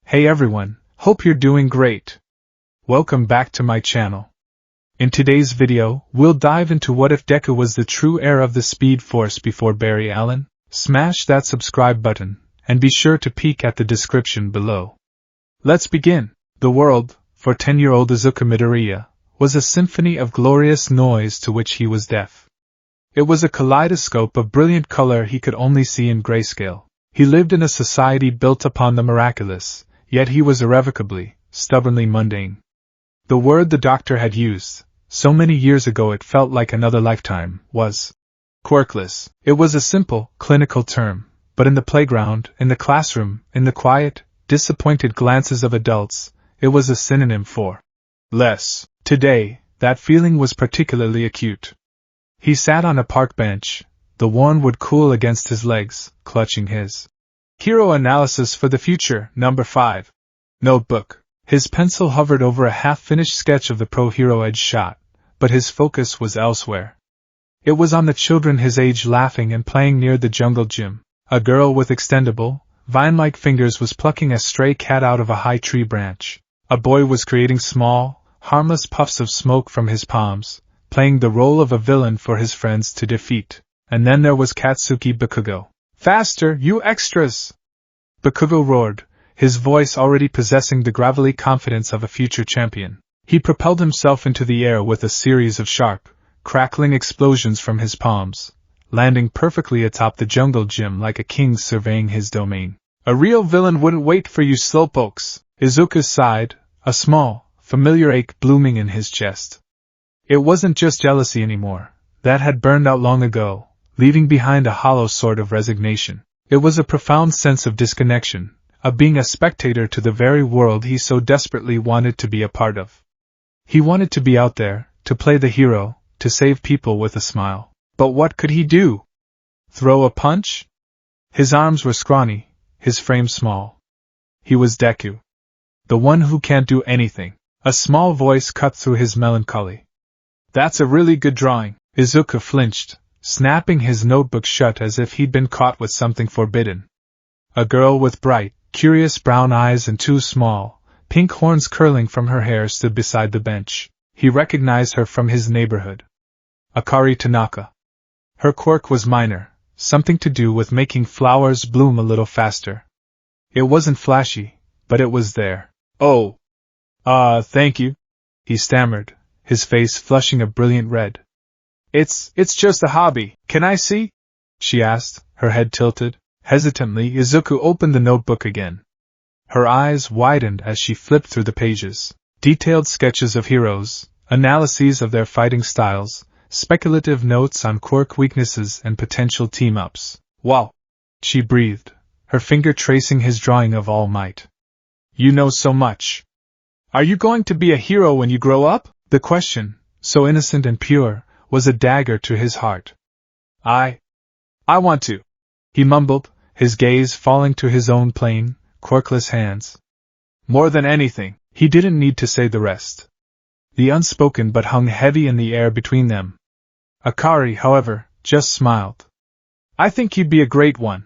Hey everyone, hope you're doing great. Welcome back to my channel. In today's video, we'll dive into what if Deku was the true heir of the Speed Force before Barry Allen. Smash that subscribe button, and be sure to peek at the description below. Let's begin. The world, for 10-year-old Izuku Midoriya, was a symphony of glorious noise to which he was deaf. It was a kaleidoscope of brilliant color he could only see in grayscale. He lived in a society built upon the miraculous, yet he was irrevocably, stubbornly mundane. The word the doctor had used, so many years ago it felt like another lifetime, was quirkless. It was a simple, clinical term, but in the playground, in the classroom, in the quiet, disappointed glances of adults, it was a synonym for less. Today, that feeling was particularly acute. He sat on a park bench, the warm wood cool against his legs, clutching his Hero Analysis for the Future, number 5. Notebook. His pencil hovered over a half-finished sketch of the pro-hero edge shot, but his focus was elsewhere. It was on the children his age laughing and playing near the jungle gym. A girl with extendable, vine-like fingers was plucking a stray cat out of a high tree branch. A boy was creating small, harmless puffs of smoke from his palms, playing the role of a villain for his friends to defeat. And then there was Katsuki Bakugo. Faster, you extras! Bakugo roared, his voice already possessing the gravelly confidence of a future champion. He propelled himself into the air with a series of sharp, crackling explosions from his palms, landing perfectly atop the jungle gym like a king surveying his domain. A real villain wouldn't wait for you slowpokes, Izuku sighed, a small, familiar ache blooming in his chest. It wasn't just jealousy anymore. That had burned out long ago, leaving behind a hollow sort of resignation. It was a profound sense of disconnection, of being a spectator to the very world he so desperately wanted to be a part of. He wanted to be out there, to play the hero, to save people with a smile. But what could he do? Throw a punch? His arms were scrawny, his frame small. He was Deku. The one who can't do anything. A small voice cut through his melancholy. That's a really good drawing. Izuku flinched, snapping his notebook shut as if he'd been caught with something forbidden. A girl with bright, curious brown eyes and two small, pink horns curling from her hair stood beside the bench. He recognized her from his neighborhood. Akari Tanaka. Her quirk was minor, something to do with making flowers bloom a little faster. It wasn't flashy, but it was there. Oh. Thank you, he stammered, his face flushing a brilliant red. It's just a hobby. Can I see? She asked, her head tilted. Hesitantly, Izuku opened the notebook again. Her eyes widened as she flipped through the pages. Detailed sketches of heroes, analyses of their fighting styles, speculative notes on quirk weaknesses and potential team-ups. Wow! She breathed, her finger tracing his drawing of All Might. You know so much. Are you going to be a hero when you grow up? The question, so innocent and pure, was a dagger to his heart. I want to, he mumbled, his gaze falling to his own plain, quirkless hands. More than anything, he didn't need to say the rest. The unspoken but hung heavy in the air between them. Akari, however, just smiled. I think you'd be a great one.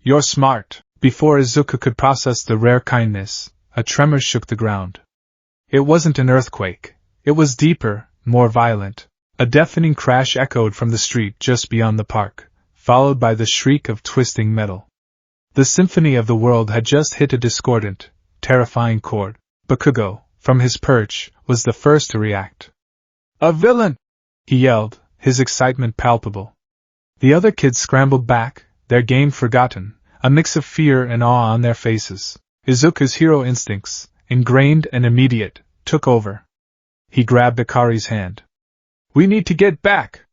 You're smart. Before Izuku could process the rare kindness, a tremor shook the ground. It wasn't an earthquake. It was deeper, more violent. A deafening crash echoed from the street just beyond the park, followed by the shriek of twisting metal. The symphony of the world had just hit a discordant, terrifying chord. Bakugo, from his perch, was the first to react. A villain! He yelled, his excitement palpable. The other kids scrambled back, their game forgotten, a mix of fear and awe on their faces. Izuku's hero instincts, ingrained and immediate, took over. He grabbed Akari's hand. We need to get back!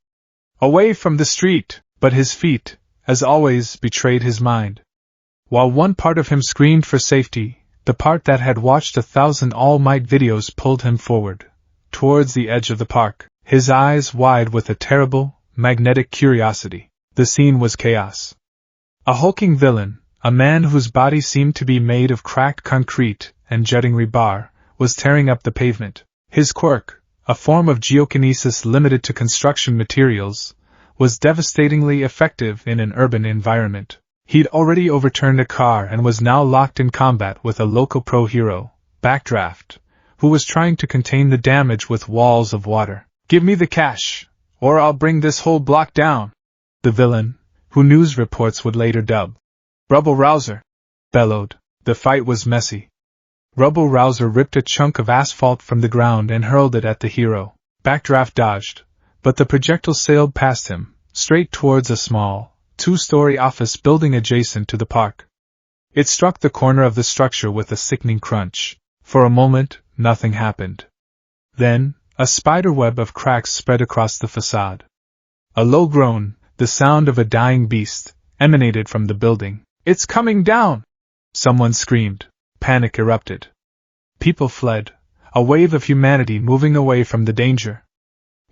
Away from the street! But his feet, as always, betrayed his mind. While one part of him screamed for safety, the part that had watched 1,000 All Might videos pulled him forward, towards the edge of the park, his eyes wide with a terrible, magnetic curiosity. The scene was chaos. A hulking villain, a man whose body seemed to be made of cracked concrete and jutting rebar, was tearing up the pavement. His quirk, a form of geokinesis limited to construction materials, was devastatingly effective in an urban environment. He'd already overturned a car and was now locked in combat with a local pro hero, Backdraft, who was trying to contain the damage with walls of water. "Give me the cash, or I'll bring this whole block down," the villain, who news reports would later dub Rubble Rouser, bellowed. The fight was messy. Rubble Rouser ripped a chunk of asphalt from the ground and hurled it at the hero. Backdraft dodged, but the projectile sailed past him, straight towards a small, two-story office building adjacent to the park. It struck the corner of the structure with a sickening crunch. For a moment, nothing happened. Then, a spiderweb of cracks spread across the facade. A low groan, the sound of a dying beast, emanated from the building. "It's coming down!" someone screamed. Panic erupted. People fled, a wave of humanity moving away from the danger.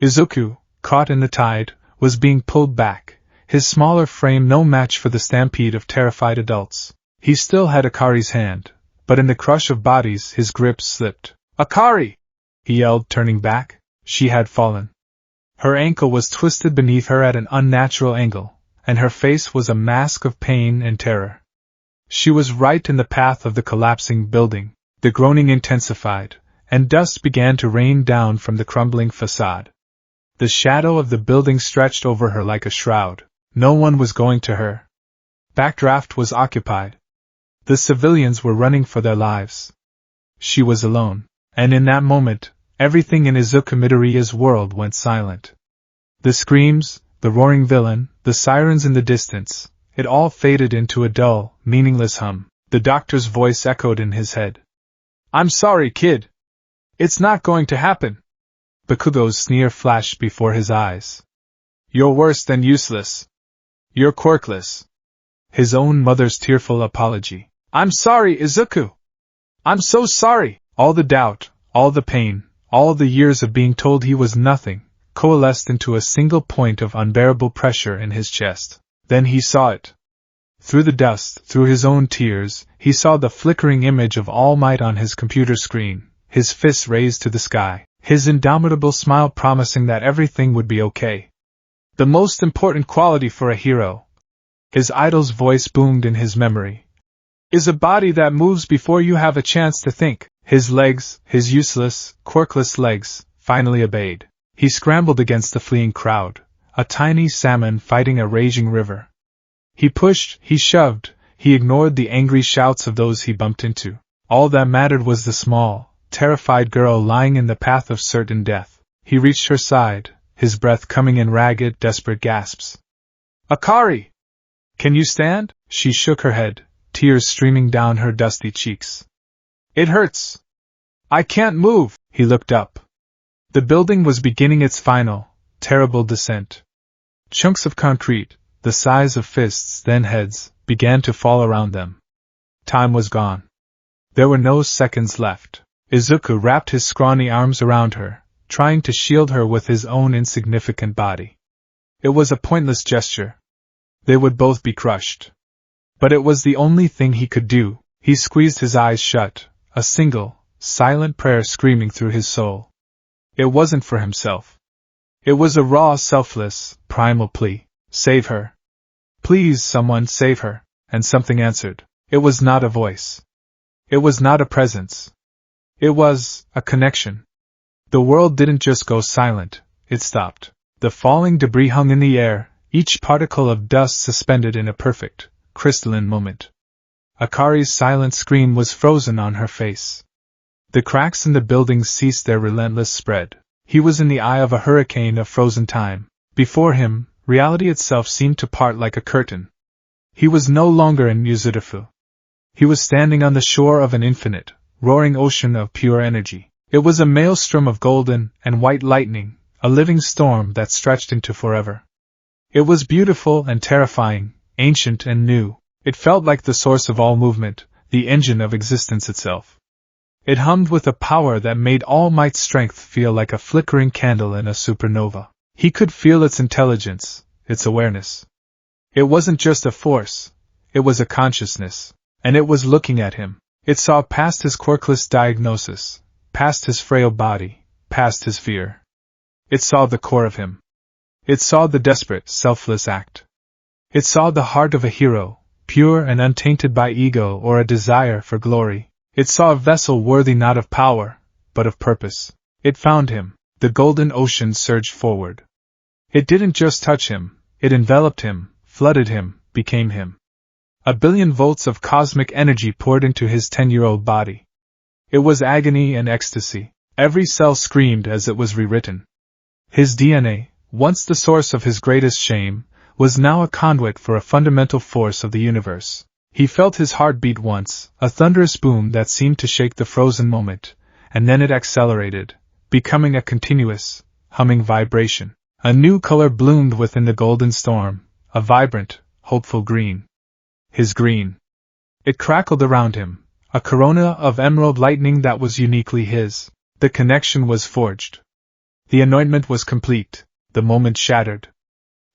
Izuku, caught in the tide, was being pulled back, his smaller frame no match for the stampede of terrified adults. He still had Akari's hand, but in the crush of bodies his grip slipped. "Akari!" he yelled, turning back. She had fallen. Her ankle was twisted beneath her at an unnatural angle, and her face was a mask of pain and terror. She was right in the path of the collapsing building. The groaning intensified, and dust began to rain down from the crumbling facade. The shadow of the building stretched over her like a shroud. No one was going to her. Backdraft was occupied. The civilians were running for their lives. She was alone, and in that moment, everything in Izuku Midoriya's world went silent. The screams, the roaring villain, the sirens in the distance, it all faded into a dull, meaningless hum. The doctor's voice echoed in his head. "I'm sorry, kid. It's not going to happen." Bakugo's sneer flashed before his eyes. "You're worse than useless. You're quirkless." His own mother's tearful apology. "I'm sorry, Izuku. I'm so sorry." All the doubt, all the pain, all the years of being told he was nothing, coalesced into a single point of unbearable pressure in his chest. Then he saw it. Through the dust, through his own tears, he saw the flickering image of All Might on his computer screen, his fists raised to the sky, his indomitable smile promising that everything would be okay. The most important quality for a hero, his idol's voice boomed in his memory, is a body that moves before you have a chance to think. His legs, his useless, quirkless legs, finally obeyed. He scrambled against the fleeing crowd, a tiny salmon fighting a raging river. He pushed, he shoved, he ignored the angry shouts of those he bumped into. All that mattered was the small, terrified girl lying in the path of certain death. He reached her side, his breath coming in ragged, desperate gasps. "Akari! Can you stand?" She shook her head, tears streaming down her dusty cheeks. "It hurts. I can't move." He looked up. The building was beginning its final, terrible descent. Chunks of concrete, the size of fists, then heads, began to fall around them. Time was gone. There were no seconds left. Izuku wrapped his scrawny arms around her, trying to shield her with his own insignificant body. It was a pointless gesture. They would both be crushed. But it was the only thing he could do. He squeezed his eyes shut, a single, silent prayer screaming through his soul. It wasn't for himself. It was a raw, selfless, primal plea. "Save her. Please, someone save her." And something answered. It was not a voice. It was not a presence. It was a connection. The world didn't just go silent, it stopped. The falling debris hung in the air, each particle of dust suspended in a perfect, crystalline moment. Akari's silent scream was frozen on her face. The cracks in the building ceased their relentless spread. He was in the eye of a hurricane of frozen time. Before him, reality itself seemed to part like a curtain. He was no longer in Yuzurifu. He was standing on the shore of an infinite, roaring ocean of pure energy. It was a maelstrom of golden and white lightning, a living storm that stretched into forever. It was beautiful and terrifying, ancient and new. It felt like the source of all movement, the engine of existence itself. It hummed with a power that made All Might's strength feel like a flickering candle in a supernova. He could feel its intelligence, its awareness. It wasn't just a force, it was a consciousness, and it was looking at him. It saw past his quirkless diagnosis, past his frail body, past his fear. It saw the core of him. It saw the desperate, selfless act. It saw the heart of a hero, pure and untainted by ego or a desire for glory. It saw a vessel worthy not of power, but of purpose. It found him. The golden ocean surged forward. It didn't just touch him, it enveloped him, flooded him, became him. 1,000,000,000 volts of cosmic energy poured into his 10-year-old body. It was agony and ecstasy. Every cell screamed as it was rewritten. His DNA, once the source of his greatest shame, was now a conduit for a fundamental force of the universe. He felt his heart beat once, a thunderous boom that seemed to shake the frozen moment, and then it accelerated, becoming a continuous, humming vibration. A new color bloomed within the golden storm, a vibrant, hopeful green. His green. It crackled around him, a corona of emerald lightning that was uniquely his. The connection was forged. The anointment was complete, the moment shattered.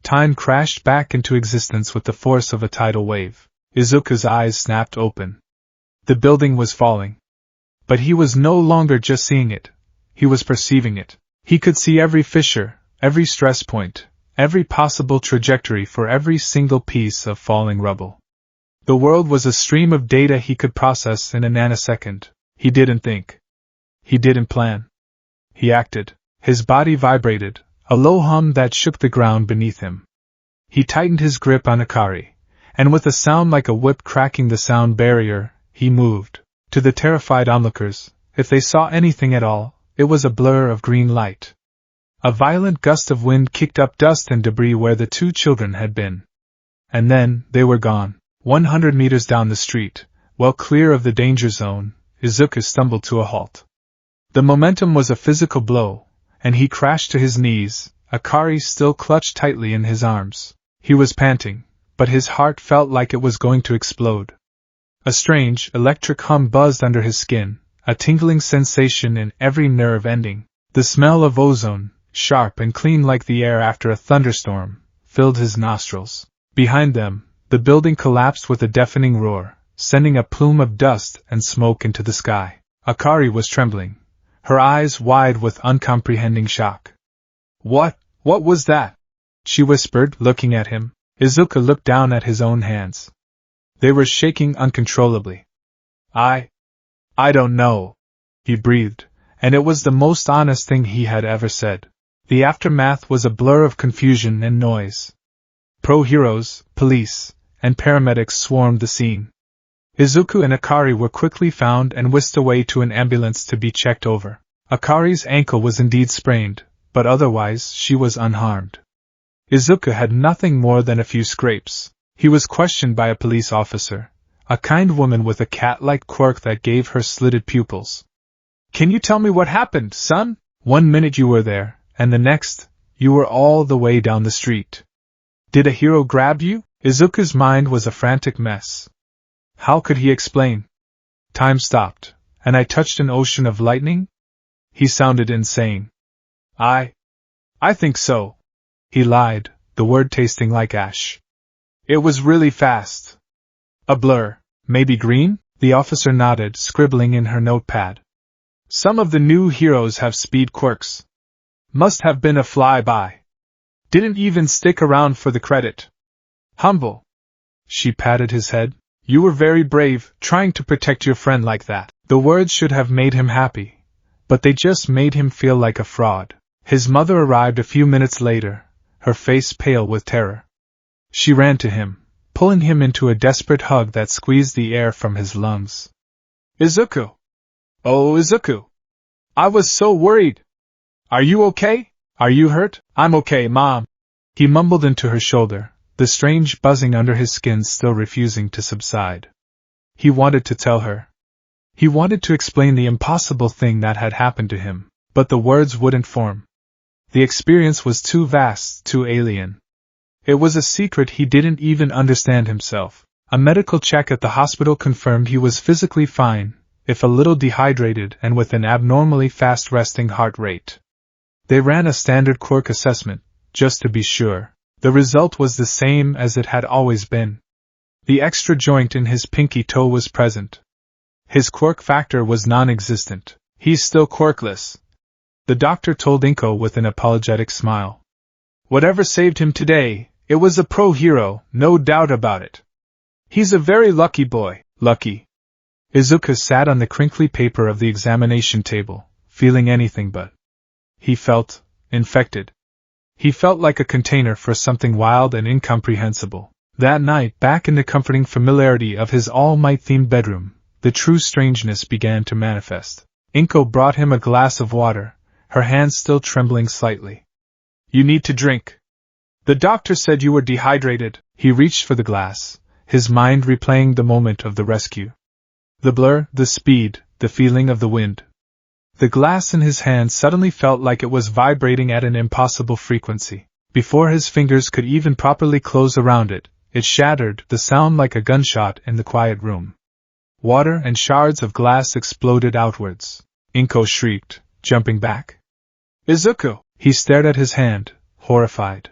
Time crashed back into existence with the force of a tidal wave. Izuku's eyes snapped open. The building was falling. But he was no longer just seeing it, he was perceiving it. He could see every fissure, every stress point, every possible trajectory for every single piece of falling rubble. The world was a stream of data he could process in a nanosecond. He didn't think. He didn't plan. He acted. His body vibrated, a low hum that shook the ground beneath him. He tightened his grip on Akari, and with a sound like a whip cracking the sound barrier, he moved. To the terrified onlookers, if they saw anything at all, it was a blur of green light. A violent gust of wind kicked up dust and debris where the two children had been. And then, they were gone. 100 meters down the street, well clear of the danger zone, Izuku stumbled to a halt. The momentum was a physical blow, and he crashed to his knees, Akari still clutched tightly in his arms. He was panting, but his heart felt like it was going to explode. A strange, electric hum buzzed under his skin, a tingling sensation in every nerve ending. The smell of ozone, sharp and clean like the air after a thunderstorm, filled his nostrils. Behind them, the building collapsed with a deafening roar, sending a plume of dust and smoke into the sky. Akari was trembling, her eyes wide with uncomprehending shock. What was that? She whispered, looking at him. Izuku looked down at his own hands. They were shaking uncontrollably. I don't know, he breathed, and it was the most honest thing he had ever said. The aftermath was a blur of confusion and noise. Pro-heroes, police, and paramedics swarmed the scene. Izuku and Akari were quickly found and whisked away to an ambulance to be checked over. Akari's ankle was indeed sprained, but otherwise she was unharmed. Izuku had nothing more than a few scrapes. He was questioned by a police officer, a kind woman with a cat-like quirk that gave her slitted pupils. Can you tell me what happened, son? 1 minute you were there, and the next, you were all the way down the street. Did a hero grab you? Izuku's mind was a frantic mess. How could he explain? Time stopped, and I touched an ocean of lightning? He sounded insane. I think so. He lied, the word tasting like ash. It was really fast. A blur, maybe green? The officer nodded, scribbling in her notepad. Some of the new heroes have speed quirks. Must have been a flyby. Didn't even stick around for the credit. Humble. She patted his head. You were very brave, trying to protect your friend like that. The words should have made him happy, but they just made him feel like a fraud. His mother arrived a few minutes later, her face pale with terror. She ran to him, pulling him into a desperate hug that squeezed the air from his lungs. Izuku! Oh, Izuku! I was so worried! Are you okay? Are you hurt? I'm okay, Mom. He mumbled into her shoulder, the strange buzzing under his skin still refusing to subside. He wanted to tell her. He wanted to explain the impossible thing that had happened to him, but the words wouldn't form. The experience was too vast, too alien. It was a secret he didn't even understand himself. A medical check at the hospital confirmed he was physically fine, if a little dehydrated and with an abnormally fast resting heart rate. They ran a standard quirk assessment, just to be sure. The result was the same as it had always been. The extra joint in his pinky toe was present. His quirk factor was non-existent. He's still quirkless, the doctor told Inko with an apologetic smile. Whatever saved him today, it was a pro-hero, no doubt about it. He's a very lucky boy, lucky. Izuku sat on the crinkly paper of the examination table, feeling anything but. He felt infected. He felt like a container for something wild and incomprehensible. That night, back in the comforting familiarity of his all-might-themed bedroom, the true strangeness began to manifest. Inko brought him a glass of water, her hands still trembling slightly. You need to drink. The doctor said you were dehydrated. He reached for the glass, his mind replaying the moment of the rescue. The blur, the speed, the feeling of the wind. The glass in his hand suddenly felt like it was vibrating at an impossible frequency. Before his fingers could even properly close around it, it shattered, the sound like a gunshot in the quiet room. Water and shards of glass exploded outwards. Inko shrieked, jumping back. Izuku! He stared at his hand, horrified.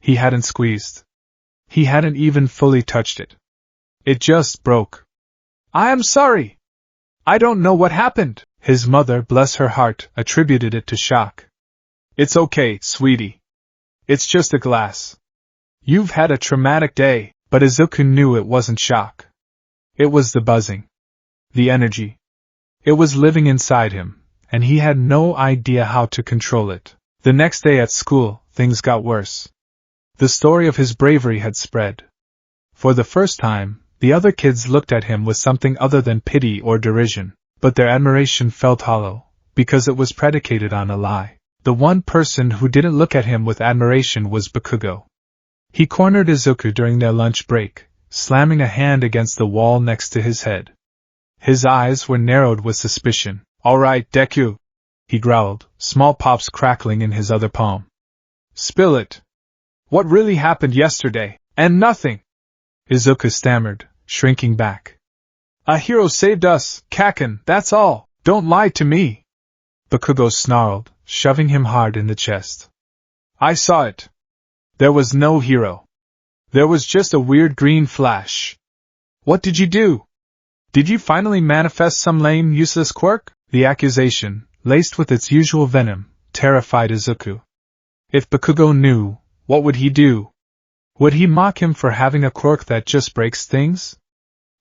He hadn't squeezed. He hadn't even fully touched it. It just broke. I am sorry. I don't know what happened. His mother, bless her heart, attributed it to shock. It's okay, sweetie. It's just a glass. You've had a traumatic day, but Izuku knew it wasn't shock. It was the buzzing. The energy. It was living inside him, and he had no idea how to control it. The next day at school, things got worse. The story of his bravery had spread. For the first time, the other kids looked at him with something other than pity or derision, but their admiration felt hollow, because it was predicated on a lie. The one person who didn't look at him with admiration was Bakugo. He cornered Izuku during their lunch break, slamming a hand against the wall next to his head. His eyes were narrowed with suspicion. All right, Deku, he growled, small pops crackling in his other palm. Spill it. What really happened yesterday? And nothing. Izuku stammered, shrinking back. A hero saved us, Kaken, that's all. Don't lie to me. Bakugo snarled, shoving him hard in the chest. I saw it. There was no hero. There was just a weird green flash. What did you do? Did you finally manifest some lame, useless quirk? The accusation, laced with its usual venom, terrified Izuku. If Bakugo knew, what would he do? Would he mock him for having a quirk that just breaks things?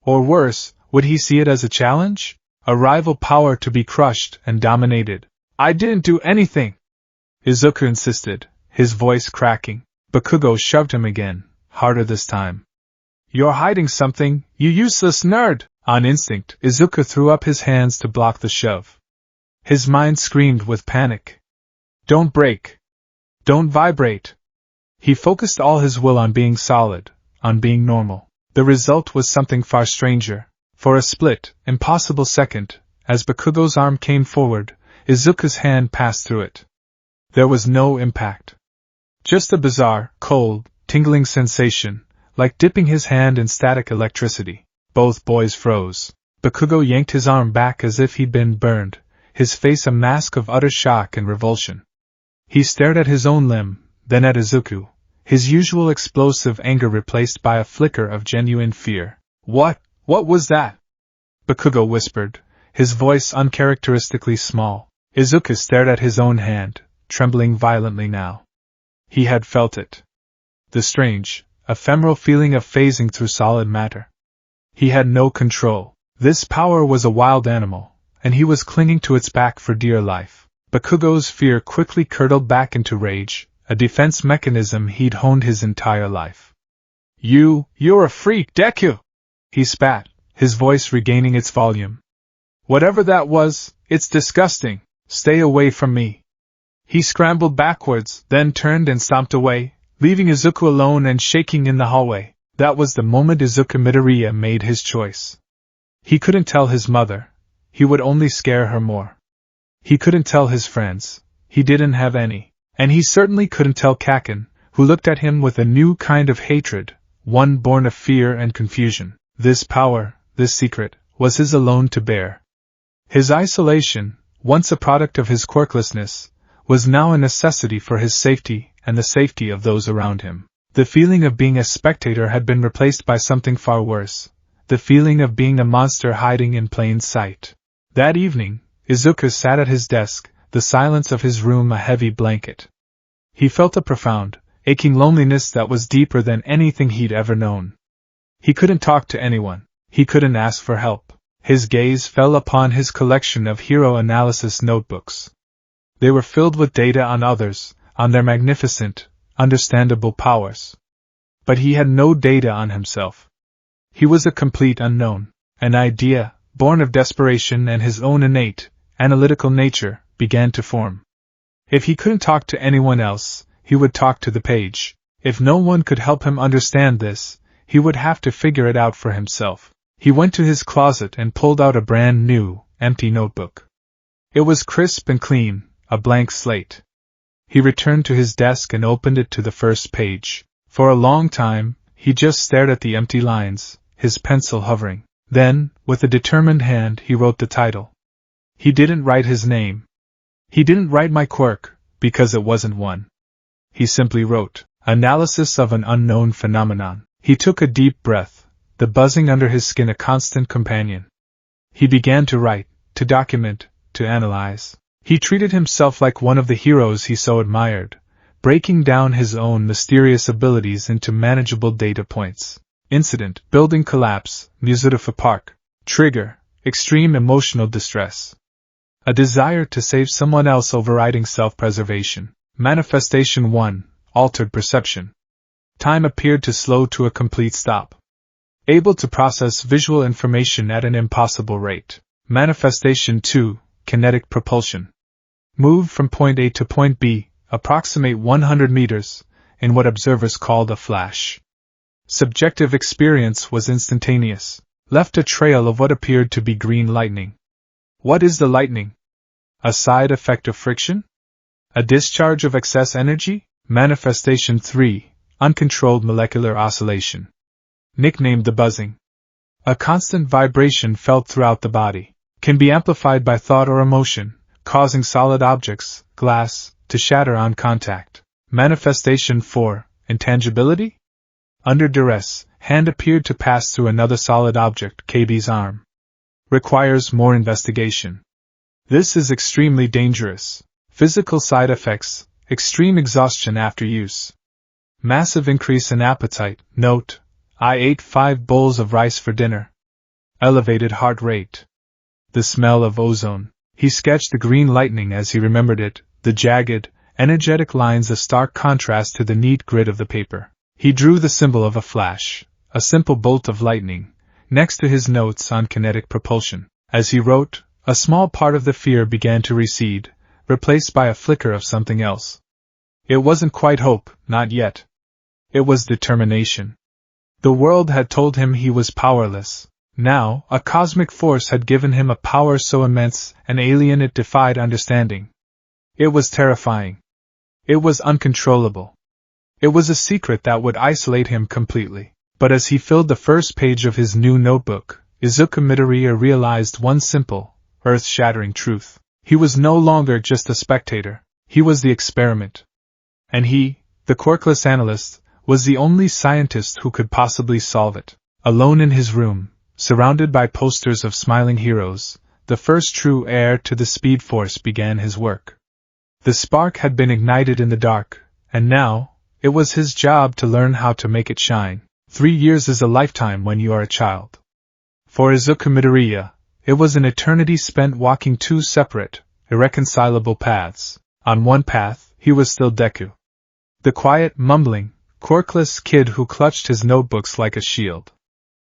Or worse, would he see it as a challenge? A rival power to be crushed and dominated? I didn't do anything, Izuku insisted, his voice cracking. Bakugo shoved him again, harder this time. You're hiding something, you useless nerd! On instinct, Izuku threw up his hands to block the shove. His mind screamed with panic. Don't break. Don't vibrate. He focused all his will on being solid, on being normal. The result was something far stranger. For a split, impossible second, as Bakugo's arm came forward, Izuku's hand passed through it. There was no impact. Just a bizarre, cold, tingling sensation, like dipping his hand in static electricity. Both boys froze. Bakugo yanked his arm back as if he'd been burned, his face a mask of utter shock and revulsion. He stared at his own limb, then at Izuku, his usual explosive anger replaced by a flicker of genuine fear. What was that? Bakugo whispered, his voice uncharacteristically small. Izuku stared at his own hand, trembling violently now. He had felt it. The strange, ephemeral feeling of phasing through solid matter. He had no control. This power was a wild animal, and he was clinging to its back for dear life. Bakugo's fear quickly curdled back into rage, a defense mechanism he'd honed his entire life. You're a freak, Deku! He spat, his voice regaining its volume. Whatever that was, it's disgusting. Stay away from me. He scrambled backwards, then turned and stomped away, leaving Izuku alone and shaking in the hallway. That was the moment Izuku Midoriya made his choice. He couldn't tell his mother. He would only scare her more. He couldn't tell his friends. He didn't have any. And he certainly couldn't tell Kaken, who looked at him with a new kind of hatred, one born of fear and confusion. This power, this secret, was his alone to bear. His isolation, once a product of his quirklessness, was now a necessity for his safety and the safety of those around him. The feeling of being a spectator had been replaced by something far worse, the feeling of being a monster hiding in plain sight. That evening, Izuku sat at his desk, the silence of his room a heavy blanket. He felt a profound, aching loneliness that was deeper than anything he'd ever known. He couldn't talk to anyone. He couldn't ask for help. His gaze fell upon his collection of hero analysis notebooks. They were filled with data on others, on their magnificent, understandable powers. But he had no data on himself. He was a complete unknown. An idea, born of desperation and his own innate, analytical nature, began to form. If he couldn't talk to anyone else, he would talk to the page. If no one could help him understand this, he would have to figure it out for himself. He went to his closet and pulled out a brand new, empty notebook. It was crisp and clean, a blank slate. He returned to his desk and opened it to the first page. For a long time, he just stared at the empty lines, his pencil hovering. Then, with a determined hand, he wrote the title. He didn't write his name. He didn't write my quirk, because it wasn't one. He simply wrote, Analysis of an Unknown Phenomenon. He took a deep breath, the buzzing under his skin a constant companion. He began to write, to document, to analyze. He treated himself like one of the heroes he so admired, breaking down his own mysterious abilities into manageable data points. Incident, building collapse, Muzdalifa Park. Trigger, extreme emotional distress. A desire to save someone else overriding self-preservation. Manifestation 1, altered perception. Time appeared to slow to a complete stop. Able to process visual information at an impossible rate. Manifestation 2, kinetic propulsion. Move from point A to point B, approximate 100 meters, in what observers called a flash. Subjective experience was instantaneous, left a trail of what appeared to be green lightning. What is the lightning? A side effect of friction? A discharge of excess energy? Manifestation 3, uncontrolled molecular oscillation. Nicknamed the buzzing. A constant vibration felt throughout the body, can be amplified by thought or emotion, causing solid objects, glass, to shatter on contact. Manifestation 4, intangibility? Under duress, hand appeared to pass through another solid object, KB's arm. Requires more investigation. This is extremely dangerous. Physical side effects, extreme exhaustion after use. Massive increase in appetite, note, I ate 5 bowls of rice for dinner. Elevated heart rate. The smell of ozone. He sketched the green lightning as he remembered it, the jagged, energetic lines a stark contrast to the neat grid of the paper. He drew the symbol of a flash, a simple bolt of lightning, next to his notes on kinetic propulsion. As he wrote, a small part of the fear began to recede, replaced by a flicker of something else. It wasn't quite hope, not yet. It was determination. The world had told him he was powerless. Now, a cosmic force had given him a power so immense and alien it defied understanding. It was terrifying. It was uncontrollable. It was a secret that would isolate him completely. But as he filled the first page of his new notebook, Izuku Midoriya realized one simple, earth-shattering truth. He was no longer just a spectator. He was the experiment. And he, the quirkless analyst, was the only scientist who could possibly solve it. Alone in his room, surrounded by posters of smiling heroes, the first true heir to the Speed Force began his work. The spark had been ignited in the dark, and now, it was his job to learn how to make it shine. 3 years is a lifetime when you are a child. For Izuku Midoriya, it was an eternity spent walking 2 separate, irreconcilable paths. On one path, he was still Deku. The quiet, mumbling, quirkless kid who clutched his notebooks like a shield.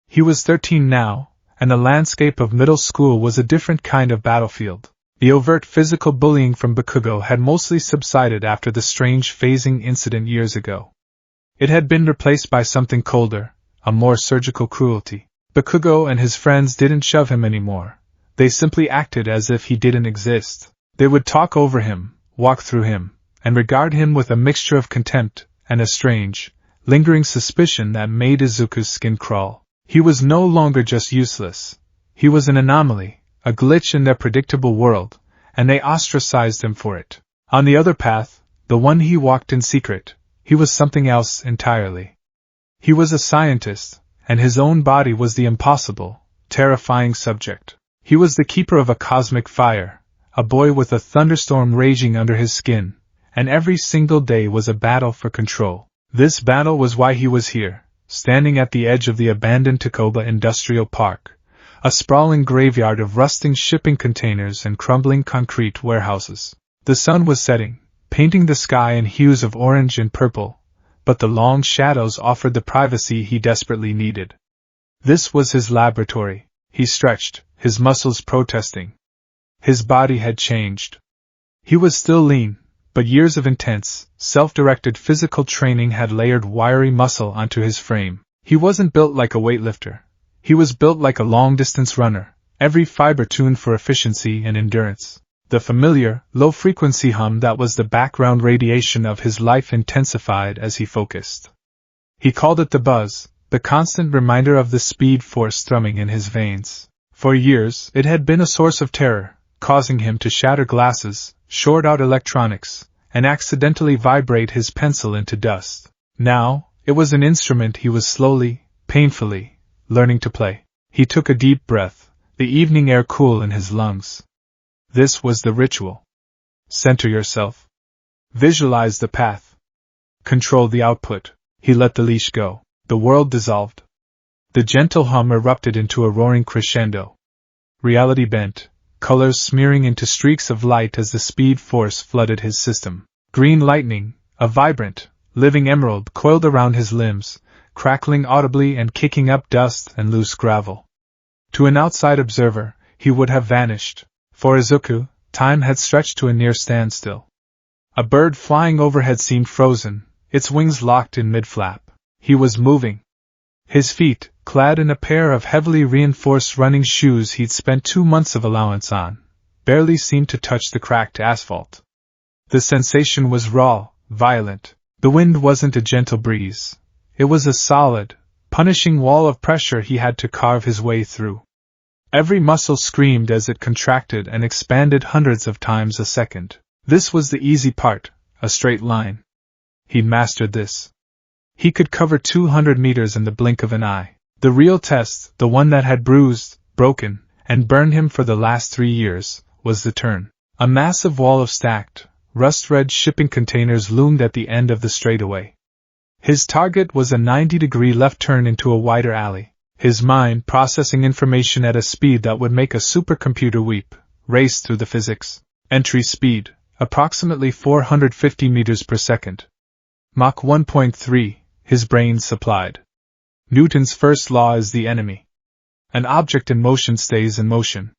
He was 13 now, and the landscape of middle school was a different kind of battlefield. The overt physical bullying from Bakugo had mostly subsided after the strange phasing incident years ago. It had been replaced by something colder, a more surgical cruelty. Bakugo and his friends didn't shove him anymore. They simply acted as if he didn't exist. They would talk over him, walk through him, and regard him with a mixture of contempt and a strange, lingering suspicion that made Izuku's skin crawl. He was no longer just useless. He was an anomaly, a glitch in their predictable world, and they ostracized him for it. On the other path, the one he walked in secret, he was something else entirely. He was a scientist, and his own body was the impossible, terrifying subject. He was the keeper of a cosmic fire, a boy with a thunderstorm raging under his skin, and every single day was a battle for control. This battle was why he was here, standing at the edge of the abandoned Tacoba Industrial Park, a sprawling graveyard of rusting shipping containers and crumbling concrete warehouses. The sun was setting, painting the sky in hues of orange and purple, but the long shadows offered the privacy he desperately needed. This was his laboratory. He stretched, his muscles protesting. His body had changed. He was still lean, but years of intense, self-directed physical training had layered wiry muscle onto his frame. He wasn't built like a weightlifter. He was built like a long-distance runner, every fiber tuned for efficiency and endurance. The familiar, low-frequency hum that was the background radiation of his life intensified as he focused. He called it the buzz, the constant reminder of the speed force thrumming in his veins. For years, it had been a source of terror, causing him to shatter glasses, short out electronics, and accidentally vibrate his pencil into dust. Now, it was an instrument he was slowly, painfully, learning to play. He took a deep breath, the evening air cool in his lungs. This was the ritual. Center yourself. Visualize the path. Control the output. He let the leash go. The world dissolved. The gentle hum erupted into a roaring crescendo. Reality bent, colors smearing into streaks of light as the speed force flooded his system. Green lightning, a vibrant, living emerald coiled around his limbs, crackling audibly and kicking up dust and loose gravel. To an outside observer, he would have vanished. For Izuku, time had stretched to a near standstill. A bird flying overhead seemed frozen, its wings locked in mid-flap. He was moving. His feet, clad in a pair of heavily reinforced running shoes he'd spent 2 months of allowance on, barely seemed to touch the cracked asphalt. The sensation was raw, violent. The wind wasn't a gentle breeze. It was a solid, punishing wall of pressure he had to carve his way through. Every muscle screamed as it contracted and expanded hundreds of times a second. This was the easy part, a straight line. He'd mastered this. He could cover 200 meters in the blink of an eye. The real test, the one that had bruised, broken, and burned him for the last 3 years, was the turn. A massive wall of stacked, rust-red shipping containers loomed at the end of the straightaway. His target was a 90-degree left turn into a wider alley. His mind, processing information at a speed that would make a supercomputer weep, raced through the physics. Entry speed, approximately 450 meters per second. Mach 1.3, his brain supplied. Newton's first law is the enemy. An object in motion stays in motion.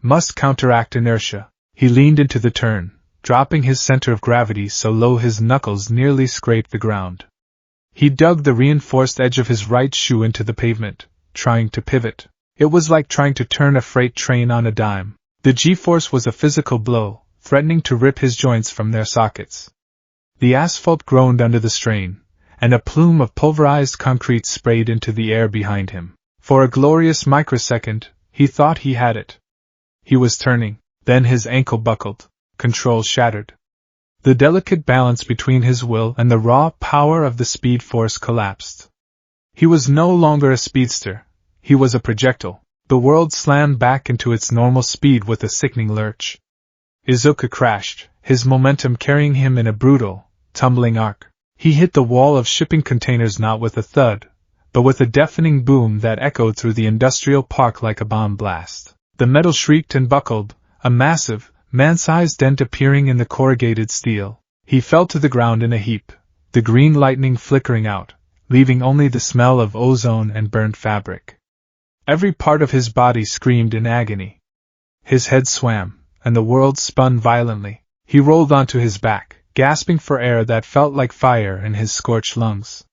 Must counteract inertia. He leaned into the turn, dropping his center of gravity so low his knuckles nearly scraped the ground. He dug the reinforced edge of his right shoe into the pavement, trying to pivot. It was like trying to turn a freight train on a dime. The G-force was a physical blow, threatening to rip his joints from their sockets. The asphalt groaned under the strain, and a plume of pulverized concrete sprayed into the air behind him. For a glorious microsecond, he thought he had it. He was turning, then his ankle buckled, control shattered. The delicate balance between his will and the raw power of the speed force collapsed. He was no longer a speedster, he was a projectile. The world slammed back into its normal speed with a sickening lurch. Izuku crashed, his momentum carrying him in a brutal, tumbling arc. He hit the wall of shipping containers not with a thud, but with a deafening boom that echoed through the industrial park like a bomb blast. The metal shrieked and buckled, a massive, man-sized dent appearing in the corrugated steel. He fell to the ground in a heap, the green lightning flickering out, leaving only the smell of ozone and burnt fabric. Every part of his body screamed in agony. His head swam, and the world spun violently. He rolled onto his back, gasping for air that felt like fire in his scorched lungs.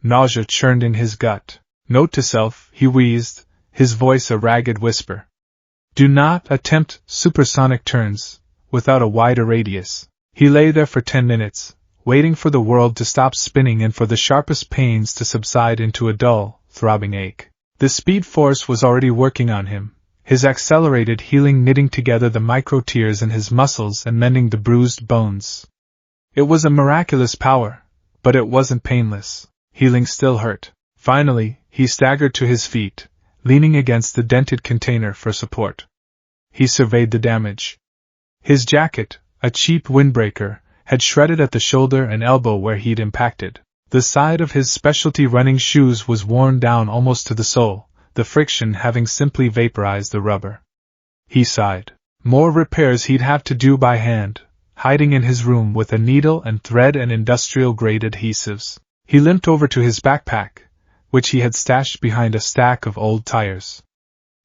Nausea churned in his gut. Note to self, he wheezed, his voice a ragged whisper. Do not attempt supersonic turns, without a wider radius. He lay there for 10 minutes, waiting for the world to stop spinning and for the sharpest pains to subside into a dull, throbbing ache. The speed force was already working on him, his accelerated healing knitting together the micro-tears in his muscles and mending the bruised bones. It was a miraculous power, but it wasn't painless. Healing still hurt. Finally, he staggered to his feet, leaning against the dented container for support. He surveyed the damage. His jacket, a cheap windbreaker, had shredded at the shoulder and elbow where he'd impacted. The side of his specialty running shoes was worn down almost to the sole, the friction having simply vaporized the rubber. He sighed. More repairs he'd have to do by hand, hiding in his room with a needle and thread and industrial-grade adhesives. He limped over to his backpack, which he had stashed behind a stack of old tires.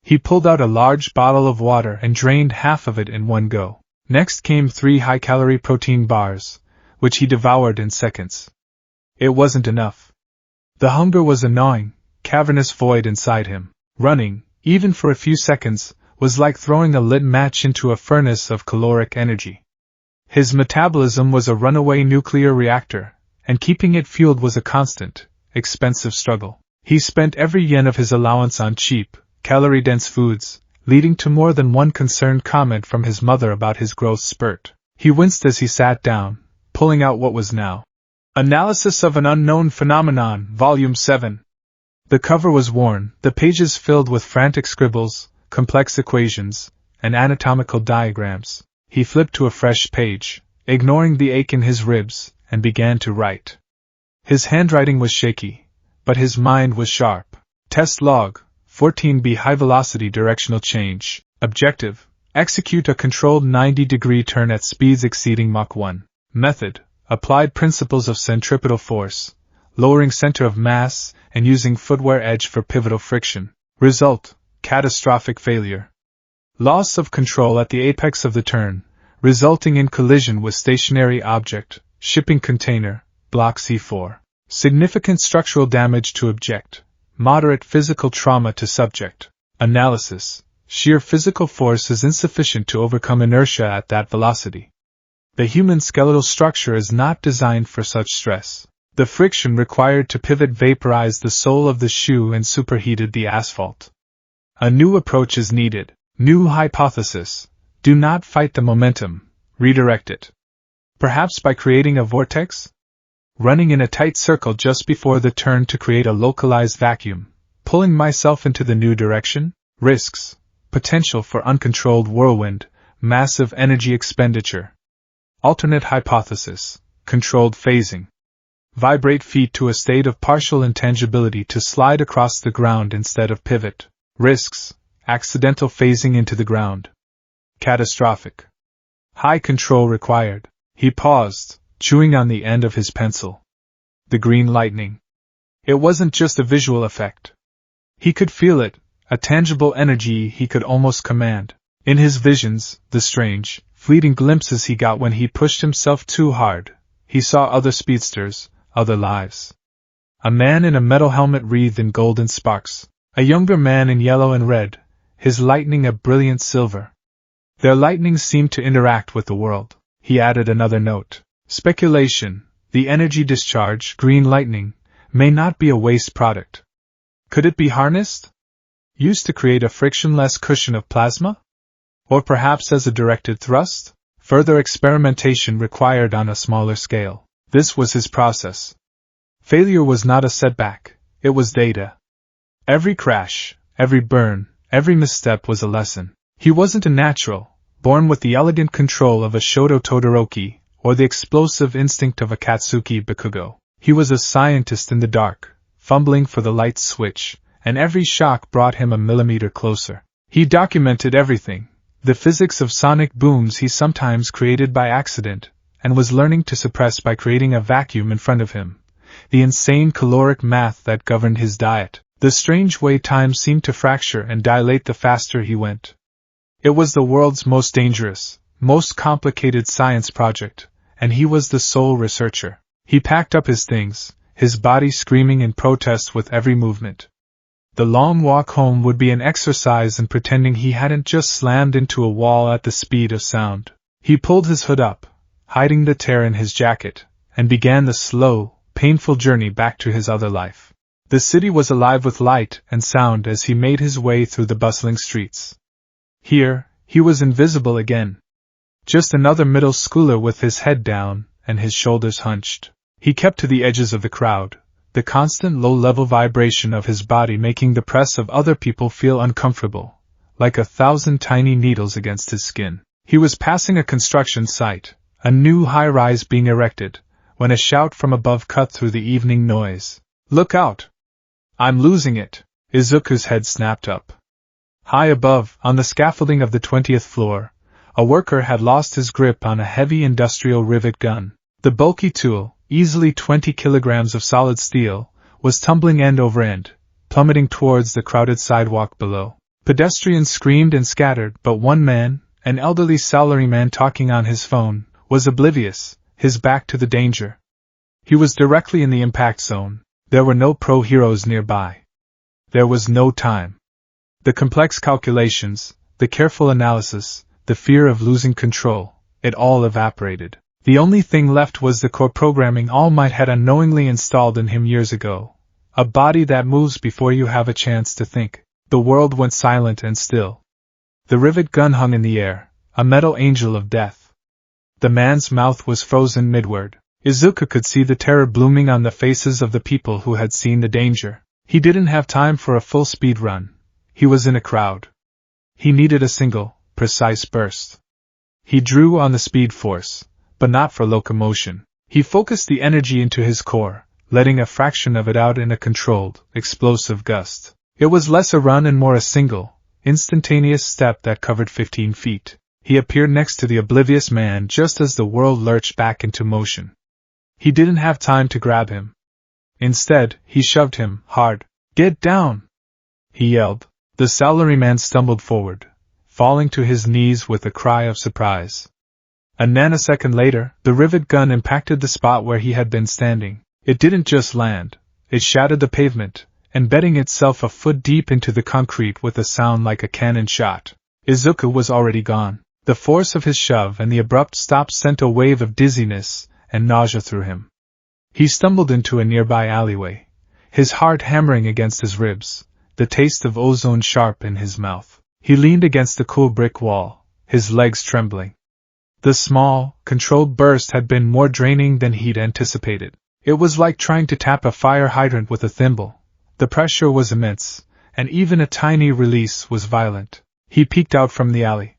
He pulled out a large bottle of water and drained half of it in one go. Next came 3 high-calorie protein bars, which he devoured in seconds. It wasn't enough. The hunger was a gnawing, cavernous void inside him. Running, even for a few seconds, was like throwing a lit match into a furnace of caloric energy. His metabolism was a runaway nuclear reactor, and keeping it fueled was a constant, expensive struggle. He spent every yen of his allowance on cheap, calorie-dense foods, leading to more than one concerned comment from his mother about his growth spurt. He winced as he sat down, pulling out what was now Analysis of an Unknown Phenomenon, Volume 7. The cover was worn, the pages filled with frantic scribbles, complex equations, and anatomical diagrams. He flipped to a fresh page, ignoring the ache in his ribs, and began to write. His handwriting was shaky, but his mind was sharp. Test log, 14B high-velocity directional change. Objective, execute a controlled 90-degree turn at speeds exceeding Mach 1. Method, applied principles of centripetal force, lowering center of mass, and using footwear edge for pivotal friction. Result, catastrophic failure. Loss of control at the apex of the turn, resulting in collision with stationary object, shipping container, Block C4. Significant structural damage to object. Moderate physical trauma to subject. Analysis. Sheer physical force is insufficient to overcome inertia at that velocity. The human skeletal structure is not designed for such stress. The friction required to pivot vaporized the sole of the shoe and superheated the asphalt. A new approach is needed. New hypothesis. Do not fight the momentum. Redirect it. Perhaps by creating a vortex? Running in a tight circle just before the turn to create a localized vacuum. Pulling myself into the new direction? Risks. Potential for uncontrolled whirlwind. Massive energy expenditure. Alternate hypothesis. Controlled phasing. Vibrate feet to a state of partial intangibility to slide across the ground instead of pivot. Risks. Accidental phasing into the ground. Catastrophic. High control required. He paused, chewing on the end of his pencil. The green lightning. It wasn't just a visual effect. He could feel it, a tangible energy he could almost command. In his visions, the strange, fleeting glimpses he got when he pushed himself too hard, he saw other speedsters, other lives. A man in a metal helmet wreathed in golden sparks. A younger man in yellow and red, his lightning a brilliant silver. Their lightnings seemed to interact with the world. He added another note. Speculation, the energy discharge, green lightning, may not be a waste product. Could it be harnessed? Used to create a frictionless cushion of plasma? Or perhaps as a directed thrust? Further experimentation required on a smaller scale. This was his process. Failure was not a setback, it was data. Every crash, every burn, every misstep was a lesson. He wasn't a natural, born with the elegant control of a Shoto Todoroki, or the explosive instinct of a Katsuki Bakugo. He was a scientist in the dark, fumbling for the light switch, and every shock brought him a millimeter closer. He documented everything, the physics of sonic booms he sometimes created by accident, and was learning to suppress by creating a vacuum in front of him, the insane caloric math that governed his diet, the strange way time seemed to fracture and dilate the faster he went. It was the world's most dangerous, most complicated science project, and he was the sole researcher. He packed up his things, his body screaming in protest with every movement. The long walk home would be an exercise in pretending he hadn't just slammed into a wall at the speed of sound. He pulled his hood up, hiding the tear in his jacket, and began the slow, painful journey back to his other life. The city was alive with light and sound as he made his way through the bustling streets. Here, he was invisible again. Just another middle schooler with his head down and his shoulders hunched. He kept to the edges of the crowd, the constant low-level vibration of his body making the press of other people feel uncomfortable, like 1,000 tiny needles against his skin. He was passing a construction site, a new high-rise being erected, when a shout from above cut through the evening noise. "Look out! I'm losing it!" Izuku's head snapped up. High above, on the scaffolding of the 20th floor, a worker had lost his grip on a heavy industrial rivet gun. The bulky tool, easily 20 kilograms of solid steel, was tumbling end over end, plummeting towards the crowded sidewalk below. Pedestrians screamed and scattered, but one man, an elderly salaryman talking on his phone, was oblivious, his back to the danger. He was directly in the impact zone. There were no pro-heroes nearby. There was no time. The complex calculations, the careful analysis, the fear of losing control, it all evaporated. The only thing left was the core programming All Might had unknowingly installed in him years ago. A body that moves before you have a chance to think. The world went silent and still. The rivet gun hung in the air, a metal angel of death. The man's mouth was frozen midward. Izuku could see the terror blooming on the faces of the people who had seen the danger. He didn't have time for a full-speed run. He was in a crowd. He needed a single, precise burst. He drew on the speed force, but not for locomotion. He focused the energy into his core, letting a fraction of it out in a controlled, explosive gust. It was less a run and more a single, instantaneous step that covered 15 feet. He appeared next to the oblivious man just as the world lurched back into motion. He didn't have time to grab him. Instead, he shoved him hard. "Get down!" he yelled. The salaryman stumbled forward, falling to his knees with a cry of surprise. A nanosecond later, the rivet gun impacted the spot where he had been standing. It didn't just land, it shattered the pavement, embedding itself a foot deep into the concrete with a sound like a cannon shot. Izuku was already gone. The force of his shove and the abrupt stop sent a wave of dizziness and nausea through him. He stumbled into a nearby alleyway, his heart hammering against his ribs, the taste of ozone sharp in his mouth. He leaned against the cool brick wall, his legs trembling. The small, controlled burst had been more draining than he'd anticipated. It was like trying to tap a fire hydrant with a thimble. The pressure was immense, and even a tiny release was violent. He peeked out from the alley.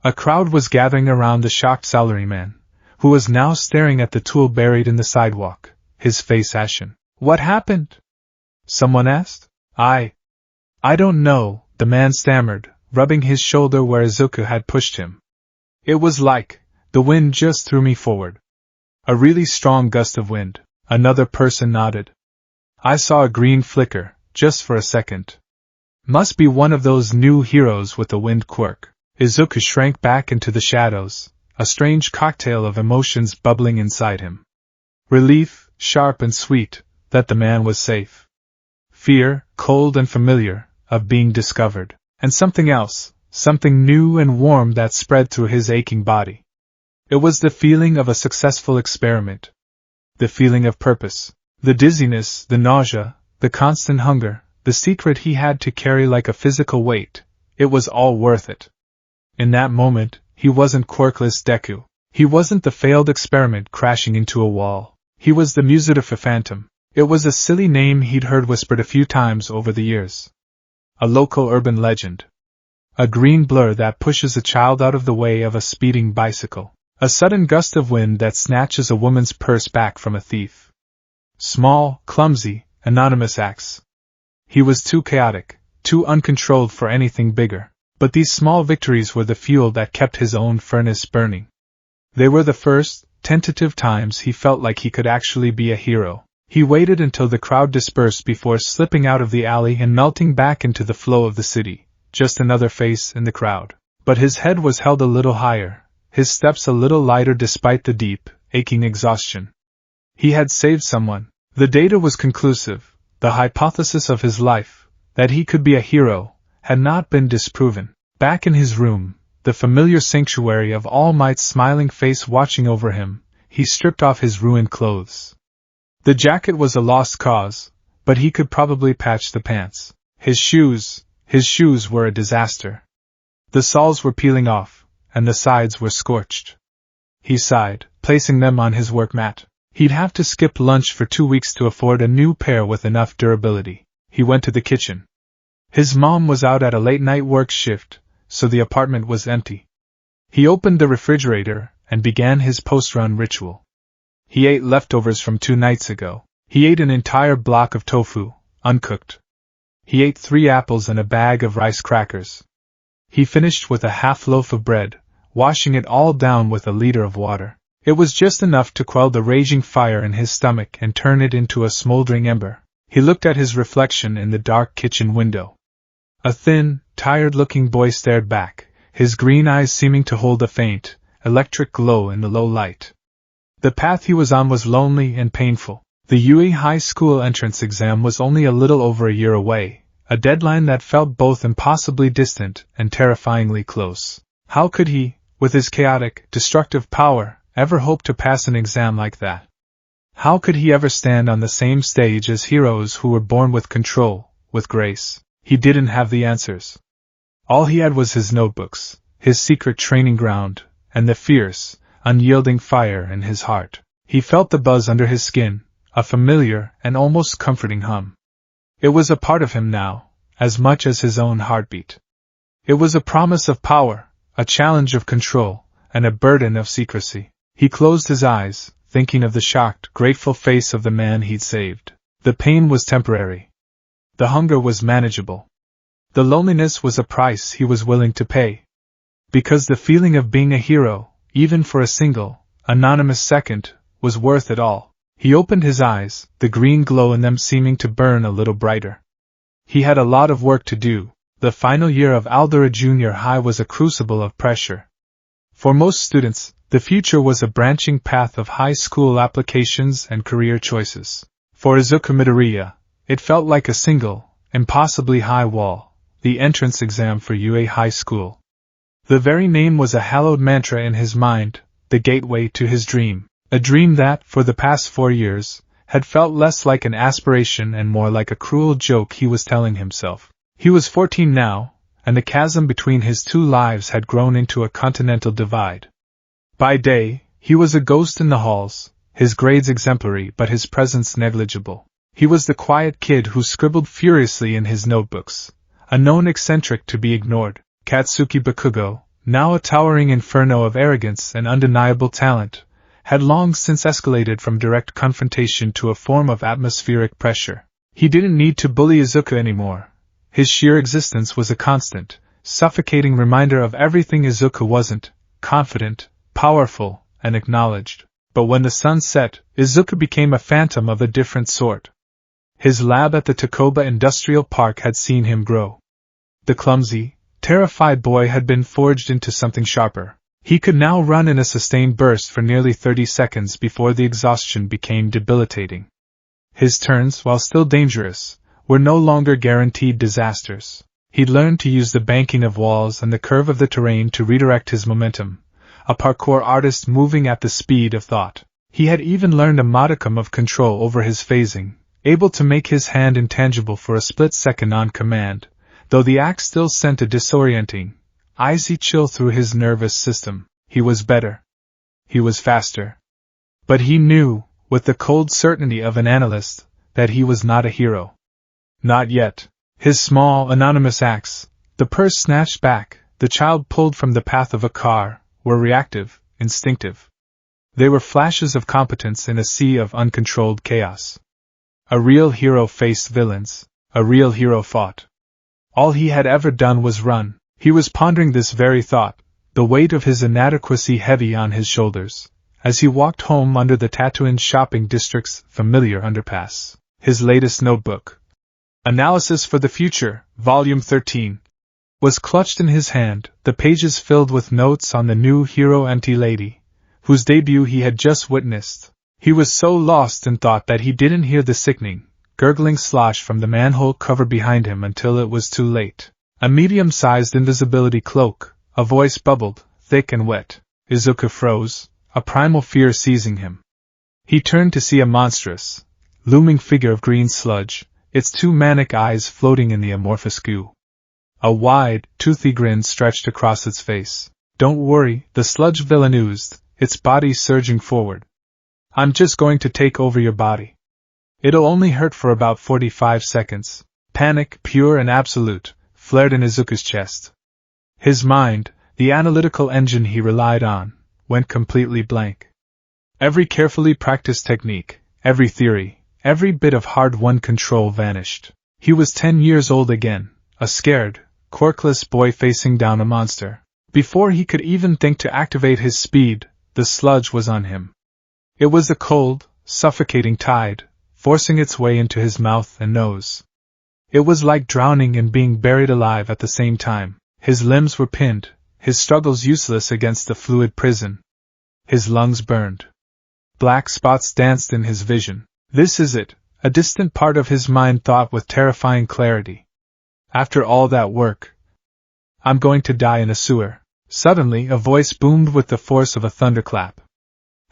A crowd was gathering around the shocked salaryman, who was now staring at the tool buried in the sidewalk, his face ashen. "What happened?" someone asked. I don't know," the man stammered, rubbing his shoulder where Izuku had pushed him. "It was like, the wind just threw me forward. A really strong gust of wind." Another person nodded. "I saw a green flicker, just for a second. Must be one of those new heroes with the wind quirk." Izuku shrank back into the shadows, a strange cocktail of emotions bubbling inside him. Relief, sharp and sweet, that the man was safe. Fear, cold and familiar, of being discovered. And something else, something new and warm that spread through his aching body. It was the feeling of a successful experiment. The feeling of purpose. The dizziness, the nausea, the constant hunger, the secret he had to carry like a physical weight. It was all worth it. In that moment, he wasn't quirkless Deku. He wasn't the failed experiment crashing into a wall. He was the Musidifer Phantom. It was a silly name he'd heard whispered a few times over the years. A local urban legend. A green blur that pushes a child out of the way of a speeding bicycle. A sudden gust of wind that snatches a woman's purse back from a thief. Small, clumsy, anonymous acts. He was too chaotic, too uncontrolled for anything bigger. But these small victories were the fuel that kept his own furnace burning. They were the first, tentative times he felt like he could actually be a hero. He waited until the crowd dispersed before slipping out of the alley and melting back into the flow of the city, just another face in the crowd. But his head was held a little higher, his steps a little lighter despite the deep, aching exhaustion. He had saved someone. The data was conclusive. The hypothesis of his life, that he could be a hero, had not been disproven. Back in his room, the familiar sanctuary of All Might's smiling face watching over him, he stripped off his ruined clothes. The jacket was a lost cause, but he could probably patch the pants. His shoes were a disaster. The soles were peeling off, and the sides were scorched. He sighed, placing them on his work mat. He'd have to skip lunch for 2 weeks to afford a new pair with enough durability. He went to the kitchen. His mom was out at a late-night work shift, so the apartment was empty. He opened the refrigerator and began his post-run ritual. He ate leftovers from 2 nights ago. He ate an entire block of tofu, uncooked. He ate 3 apples and a bag of rice crackers. He finished with a half loaf of bread, washing it all down with a liter of water. It was just enough to quell the raging fire in his stomach and turn it into a smoldering ember. He looked at his reflection in the dark kitchen window. A thin, tired-looking boy stared back, his green eyes seeming to hold a faint, electric glow in the low light. The path he was on was lonely and painful. The UA High School entrance exam was only a little over a year away, a deadline that felt both impossibly distant and terrifyingly close. How could he, with his chaotic, destructive power, ever hope to pass an exam like that? How could he ever stand on the same stage as heroes who were born with control, with grace? He didn't have the answers. All he had was his notebooks, his secret training ground, and the fierce, unyielding fire in his heart. He felt the buzz under his skin, a familiar and almost comforting hum. It was a part of him now, as much as his own heartbeat. It was a promise of power, a challenge of control, and a burden of secrecy. He closed his eyes, thinking of the shocked, grateful face of the man he'd saved. The pain was temporary. The hunger was manageable. The loneliness was a price he was willing to pay. Because the feeling of being a hero, even for a single, anonymous second, was worth it all. He opened his eyes, the green glow in them seeming to burn a little brighter. He had a lot of work to do. The final year of Aldera Junior High was a crucible of pressure. For most students, the future was a branching path of high school applications and career choices. For Izuku Midoriya, it felt like a single, impossibly high wall, the entrance exam for UA High School. The very name was a hallowed mantra in his mind, the gateway to his dream. A dream that, for the past 4 years, had felt less like an aspiration and more like a cruel joke he was telling himself. He was 14 now, and the chasm between his 2 lives had grown into a continental divide. By day, he was a ghost in the halls, his grades exemplary but his presence negligible. He was the quiet kid who scribbled furiously in his notebooks, a known eccentric to be ignored. Katsuki Bakugo, now a towering inferno of arrogance and undeniable talent, had long since escalated from direct confrontation to a form of atmospheric pressure. He didn't need to bully Izuku anymore. His sheer existence was a constant, suffocating reminder of everything Izuku wasn't: confident, powerful, and acknowledged. But when the sun set, Izuku became a phantom of a different sort. His lab at the Takoba Industrial Park had seen him grow. The clumsy, terrified boy had been forged into something sharper. He could now run in a sustained burst for nearly 30 seconds before the exhaustion became debilitating. His turns, while still dangerous, were no longer guaranteed disasters. He'd learned to use the banking of walls and the curve of the terrain to redirect his momentum, a parkour artist moving at the speed of thought. He had even learned a modicum of control over his phasing, able to make his hand intangible for a split second on command, though the act still sent a disorienting, icy chill through his nervous system. He was better. He was faster. But he knew, with the cold certainty of an analyst, that he was not a hero. Not yet. His small, anonymous acts, the purse snatched back, the child pulled from the path of a car, were reactive, instinctive. They were flashes of competence in a sea of uncontrolled chaos. A real hero faced villains. A real hero fought. All he had ever done was run. He was pondering this very thought, the weight of his inadequacy heavy on his shoulders, as he walked home under the Tatooine shopping district's familiar underpass. His latest notebook, Analysis for the Future, Volume 13, was clutched in his hand, the pages filled with notes on the new hero anti-lady, whose debut he had just witnessed. He was so lost in thought that he didn't hear the sickening, gurgling slosh from the manhole cover behind him until it was too late. A medium-sized invisibility cloak, a voice bubbled, thick and wet. Izuku froze, a primal fear seizing him. He turned to see a monstrous, looming figure of green sludge, its 2 manic eyes floating in the amorphous goo. A wide, toothy grin stretched across its face. "Don't worry," the sludge villain oozed, its body surging forward. "I'm just going to take over your body. It'll only hurt for about 45 seconds. Panic, pure and absolute, flared in Izuku's chest. His mind, the analytical engine he relied on, went completely blank. Every carefully practiced technique, every theory, every bit of hard-won control vanished. He was 10 years old again, a scared, quirkless boy facing down a monster. Before he could even think to activate his speed, the sludge was on him. It was a cold, suffocating tide, forcing its way into his mouth and nose. It was like drowning and being buried alive at the same time. His limbs were pinned, his struggles useless against the fluid prison. His lungs burned. Black spots danced in his vision. This is it, a distant part of his mind thought with terrifying clarity. After all that work, I'm going to die in a sewer. Suddenly a voice boomed with the force of a thunderclap.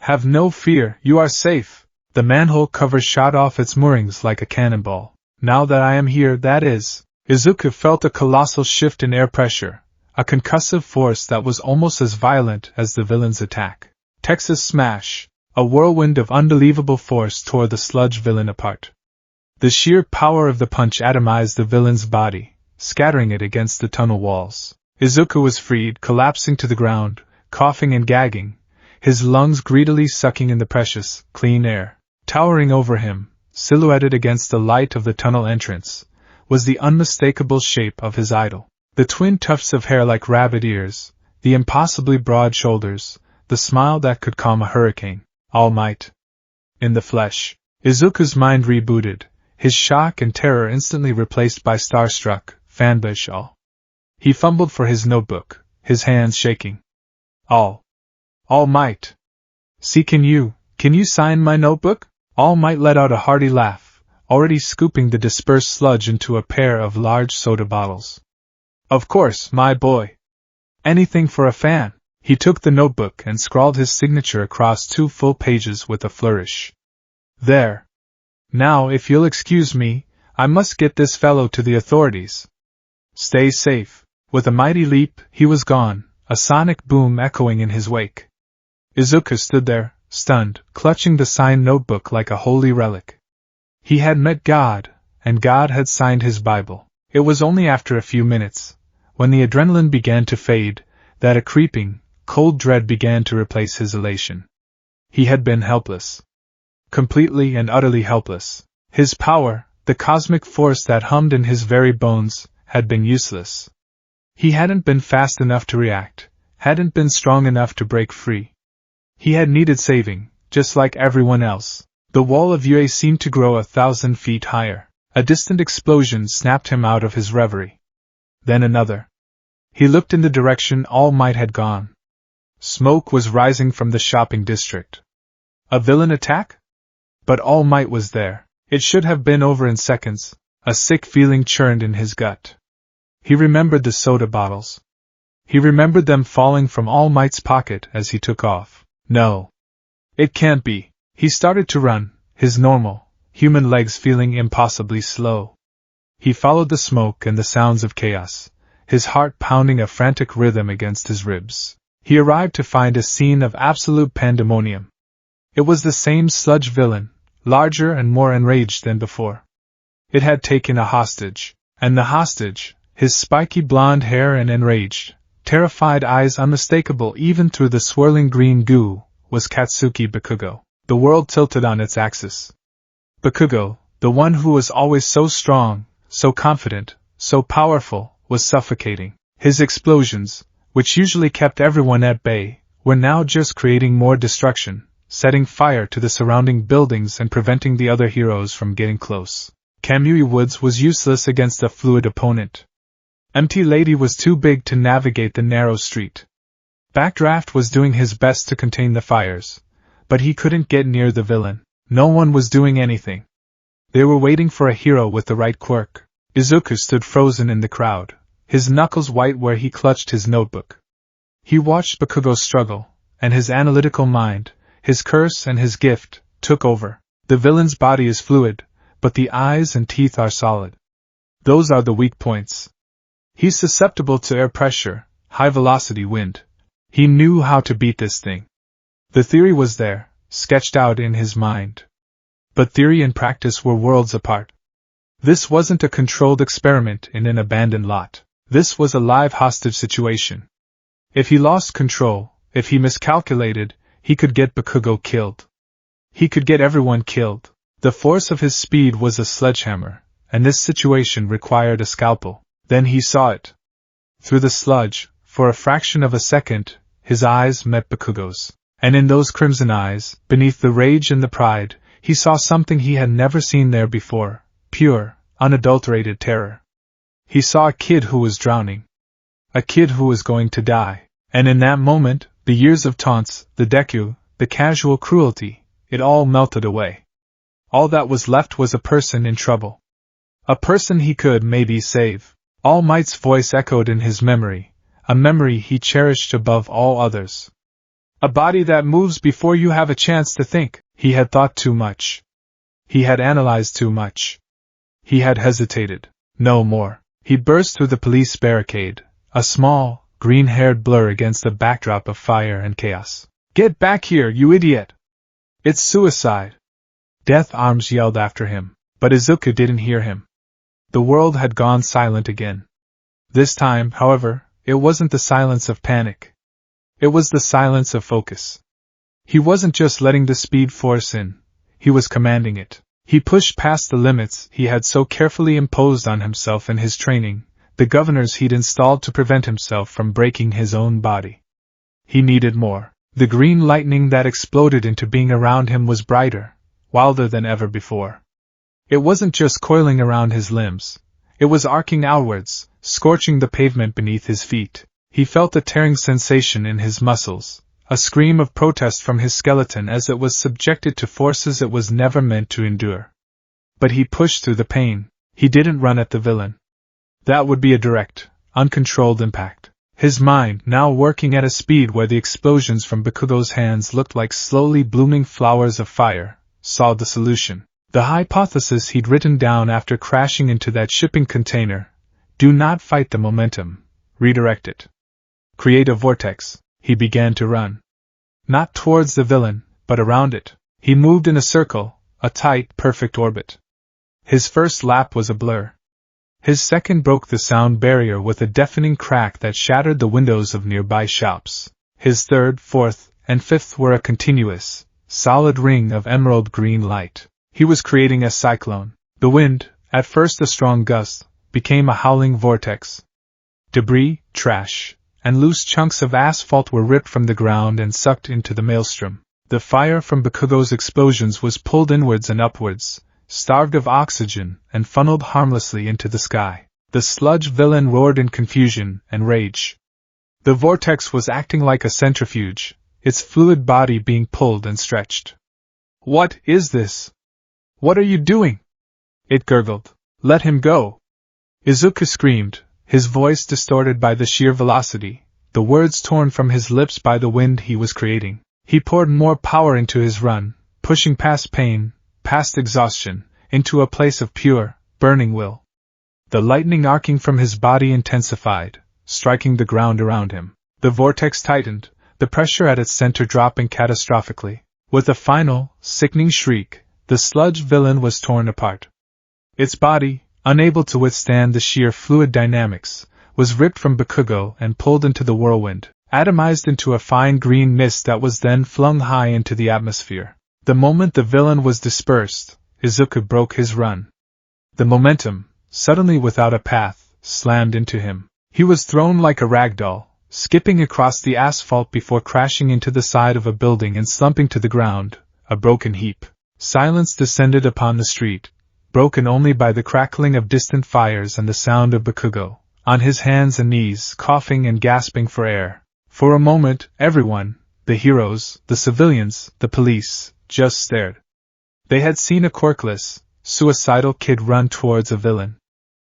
Have no fear, you are safe. The manhole cover shot off its moorings like a cannonball. Now that I am here, that is. Izuku felt a colossal shift in air pressure, a concussive force that was almost as violent as the villain's attack. Texas smash! A whirlwind of unbelievable force tore the sludge villain apart. The sheer power of the punch atomized the villain's body, scattering it against the tunnel walls. Izuku was freed, collapsing to the ground, coughing and gagging, his lungs greedily sucking in the precious, clean air. Towering over him, silhouetted against the light of the tunnel entrance, was the unmistakable shape of his idol. The twin tufts of hair like rabbit ears, the impossibly broad shoulders, the smile that could calm a hurricane. All Might. In the flesh. Izuku's mind rebooted, his shock and terror instantly replaced by starstruck, fanboyish awe. He fumbled for his notebook, his hands shaking. All Might. See, can you sign my notebook? All Might let out a hearty laugh, already scooping the dispersed sludge into a pair of large soda bottles. Of course, my boy. Anything for a fan. He took the notebook and scrawled his signature across 2 full pages with a flourish. There. Now, if you'll excuse me, I must get this fellow to the authorities. Stay safe. With a mighty leap, he was gone, a sonic boom echoing in his wake. Izuku stood there, stunned, clutching the signed notebook like a holy relic. He had met God, and God had signed his Bible. It was only after a few minutes, when the adrenaline began to fade, that a creeping, cold dread began to replace his elation. He had been helpless. Completely and utterly helpless. His power, the cosmic force that hummed in his very bones, had been useless. He hadn't been fast enough to react, hadn't been strong enough to break free. He had needed saving, just like everyone else. The wall of Yue seemed to grow 1,000 feet higher. A distant explosion snapped him out of his reverie. Then another. He looked in the direction All Might had gone. Smoke was rising from the shopping district. A villain attack? But All Might was there. It should have been over in seconds. A sick feeling churned in his gut. He remembered the soda bottles. He remembered them falling from All Might's pocket as he took off. No. It can't be. He started to run, his normal, human legs feeling impossibly slow. He followed the smoke and the sounds of chaos, his heart pounding a frantic rhythm against his ribs. He arrived to find a scene of absolute pandemonium. It was the same sludge villain, larger and more enraged than before. It had taken a hostage, and the hostage, his spiky blonde hair and enraged, terrified eyes unmistakable even through the swirling green goo, was Katsuki Bakugo. The world tilted on its axis. Bakugo, the one who was always so strong, so confident, so powerful, was suffocating. His explosions, which usually kept everyone at bay, were now just creating more destruction, setting fire to the surrounding buildings and preventing the other heroes from getting close. Kamui Woods was useless against a fluid opponent. Empty Lady was too big to navigate the narrow street. Backdraft was doing his best to contain the fires, but he couldn't get near the villain. No one was doing anything. They were waiting for a hero with the right quirk. Izuku stood frozen in the crowd, his knuckles white where he clutched his notebook. He watched Bakugo struggle, and his analytical mind, his curse and his gift, took over. The villain's body is fluid, but the eyes and teeth are solid. Those are the weak points. He's susceptible to air pressure, high-velocity wind. He knew how to beat this thing. The theory was there, sketched out in his mind. But theory and practice were worlds apart. This wasn't a controlled experiment in an abandoned lot. This was a live hostage situation. If he lost control, if he miscalculated, he could get Bakugo killed. He could get everyone killed. The force of his speed was a sledgehammer, and this situation required a scalpel. Then he saw it. Through the sludge, for a fraction of a second, his eyes met Bakugo's. And in those crimson eyes, beneath the rage and the pride, he saw something he had never seen there before, pure, unadulterated terror. He saw a kid who was drowning. A kid who was going to die. And in that moment, the years of taunts, the Deku, the casual cruelty, it all melted away. All that was left was a person in trouble. A person he could maybe save. All Might's voice echoed in his memory, a memory he cherished above all others. A body that moves before you have a chance to think. He had thought too much. He had analyzed too much. He had hesitated. No more. He burst through the police barricade, a small, green-haired blur against the backdrop of fire and chaos. Get back here, you idiot! It's suicide! Death Arms yelled after him, but Izuku didn't hear him. The world had gone silent again. This time, however, it wasn't the silence of panic. It was the silence of focus. He wasn't just letting the speed force in, he was commanding it. He pushed past the limits he had so carefully imposed on himself in his training, the governors he'd installed to prevent himself from breaking his own body. He needed more. The green lightning that exploded into being around him was brighter, wilder than ever before. It wasn't just coiling around his limbs, it was arcing outwards, scorching the pavement beneath his feet. He felt a tearing sensation in his muscles, a scream of protest from his skeleton as it was subjected to forces it was never meant to endure. But he pushed through the pain. He didn't run at the villain. That would be a direct, uncontrolled impact. His mind, now working at a speed where the explosions from Bakugo's hands looked like slowly blooming flowers of fire, saw the solution. The hypothesis he'd written down after crashing into that shipping container: do not fight the momentum, redirect it. Create a vortex. He began to run. Not towards the villain, but around it. He moved in a circle, a tight, perfect orbit. His first lap was a blur. His second broke the sound barrier with a deafening crack that shattered the windows of nearby shops. His third, fourth, and fifth were a continuous, solid ring of emerald green light. He was creating a cyclone. The wind, at first a strong gust, became a howling vortex. Debris, trash, and loose chunks of asphalt were ripped from the ground and sucked into the maelstrom. The fire from Bakugo's explosions was pulled inwards and upwards, starved of oxygen, and funneled harmlessly into the sky. The sludge villain roared in confusion and rage. The vortex was acting like a centrifuge, its fluid body being pulled and stretched. What is this? What are you doing? It gurgled. Let him go! Izuku screamed, his voice distorted by the sheer velocity, the words torn from his lips by the wind he was creating. He poured more power into his run, pushing past pain, past exhaustion, into a place of pure, burning will. The lightning arcing from his body intensified, striking the ground around him. The vortex tightened, the pressure at its center dropping catastrophically. With a final, sickening shriek, the sludge villain was torn apart. Its body, unable to withstand the sheer fluid dynamics, was ripped from Bakugo and pulled into the whirlwind, atomized into a fine green mist that was then flung high into the atmosphere. The moment the villain was dispersed, Izuku broke his run. The momentum, suddenly without a path, slammed into him. He was thrown like a ragdoll, skipping across the asphalt before crashing into the side of a building and slumping to the ground, a broken heap. Silence descended upon the street, broken only by the crackling of distant fires and the sound of Bakugo, on his hands and knees, coughing and gasping for air. For a moment, everyone, the heroes, the civilians, the police, just stared. They had seen a quirkless, suicidal kid run towards a villain.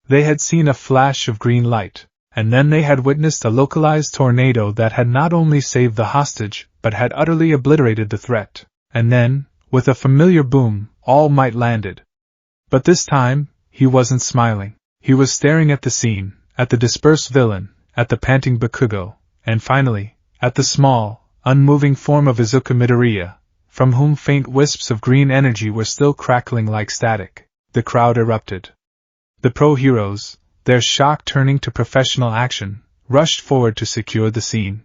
They had seen a flash of green light, and then they had witnessed a localized tornado that had not only saved the hostage, but had utterly obliterated the threat. And then, with a familiar boom, All Might landed. But this time, he wasn't smiling. He was staring at the scene, at the dispersed villain, at the panting Bakugo, and finally, at the small, unmoving form of Izuku Midoriya, from whom faint wisps of green energy were still crackling like static. The crowd erupted. The pro-heroes, their shock turning to professional action, rushed forward to secure the scene.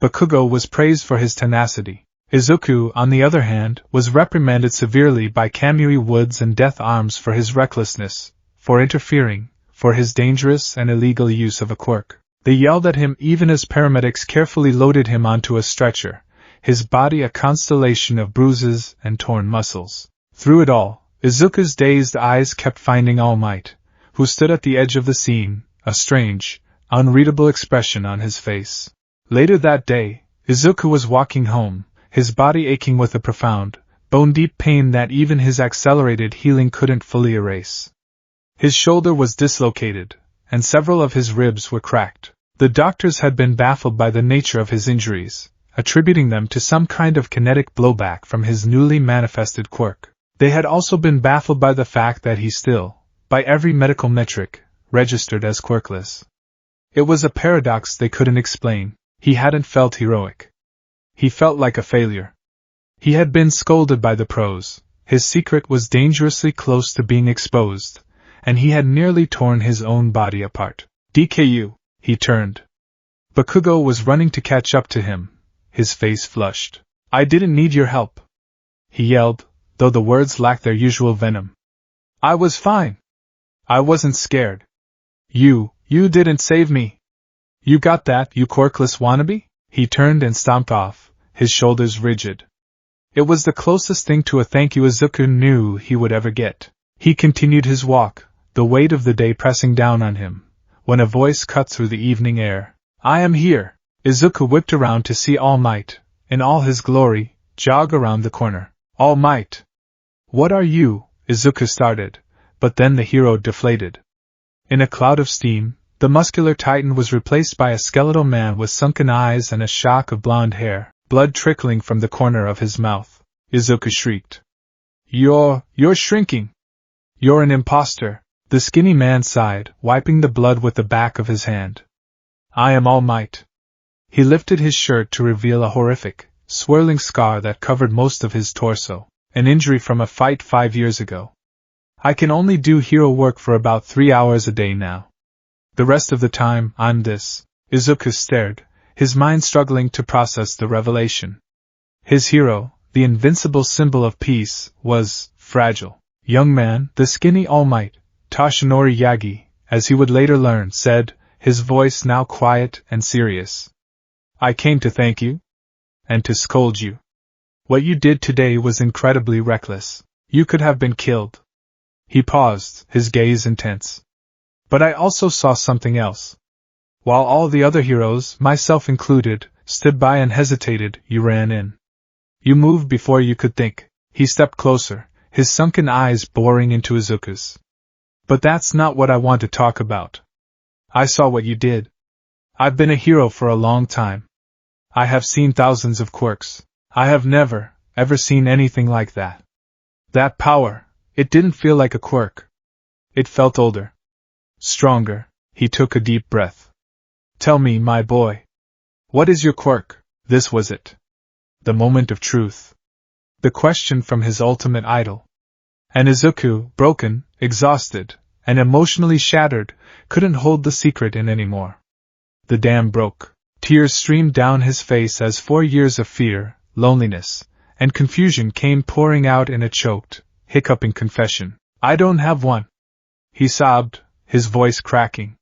Bakugo was praised for his tenacity. Izuku, on the other hand, was reprimanded severely by Kamui Woods and Death Arms for his recklessness, for interfering, for his dangerous and illegal use of a quirk. They yelled at him even as paramedics carefully loaded him onto a stretcher, his body a constellation of bruises and torn muscles. Through it all, Izuku's dazed eyes kept finding All Might, who stood at the edge of the scene, a strange, unreadable expression on his face. Later that day, Izuku was walking home, his body aching with a profound, bone-deep pain that even his accelerated healing couldn't fully erase. His shoulder was dislocated, and several of his ribs were cracked. The doctors had been baffled by the nature of his injuries, attributing them to some kind of kinetic blowback from his newly manifested quirk. They had also been baffled by the fact that he still, by every medical metric, registered as quirkless. It was a paradox they couldn't explain. He hadn't felt heroic. He felt like a failure. He had been scolded by the pros, his secret was dangerously close to being exposed, and he had nearly torn his own body apart. DKU, he turned. Bakugo was running to catch up to him, his face flushed. I didn't need your help, he yelled, though the words lacked their usual venom. I was fine. I wasn't scared. You didn't save me. You got that, you quirkless wannabe? He turned and stomped off, his shoulders rigid. It was the closest thing to a thank you Izuku knew he would ever get. He continued his walk, the weight of the day pressing down on him, when a voice cut through the evening air. I am here. Izuku whipped around to see All Might, in all his glory, jog around the corner. All Might! What are you? Izuku started, but then the hero deflated. In a cloud of steam, the muscular titan was replaced by a skeletal man with sunken eyes and a shock of blonde hair, blood trickling from the corner of his mouth. Izuku shrieked. You're shrinking! You're an imposter! The skinny man sighed, wiping the blood with the back of his hand. I am All Might. He lifted his shirt to reveal a horrific, swirling scar that covered most of his torso, an injury from a fight 5 years ago. I can only do hero work for about 3 hours a day now. The rest of the time, I'm this. Izuku stared, his mind struggling to process the revelation. His hero, the invincible symbol of peace, was fragile. Young man, the skinny All Might, Toshinori Yagi, as he would later learn, said, his voice now quiet and serious. I came to thank you. And to scold you. What you did today was incredibly reckless. You could have been killed. He paused, his gaze intense. But I also saw something else. While all the other heroes, myself included, stood by and hesitated, you ran in. You moved before you could think. He stepped closer, his sunken eyes boring into Izuku's. But that's not what I want to talk about. I saw what you did. I've been a hero for a long time. I have seen thousands of quirks. I have never, ever seen anything like that. That power, it didn't feel like a quirk. It felt older. Stronger. He took a deep breath. Tell me, my boy. What is your quirk? This was it. The moment of truth. The question from his ultimate idol. And Izuku, broken, exhausted, and emotionally shattered, couldn't hold the secret in anymore. The dam broke. Tears streamed down his face as 4 years of fear, loneliness, and confusion came pouring out in a choked, hiccuping confession. I don't have one. He sobbed, his voice cracking.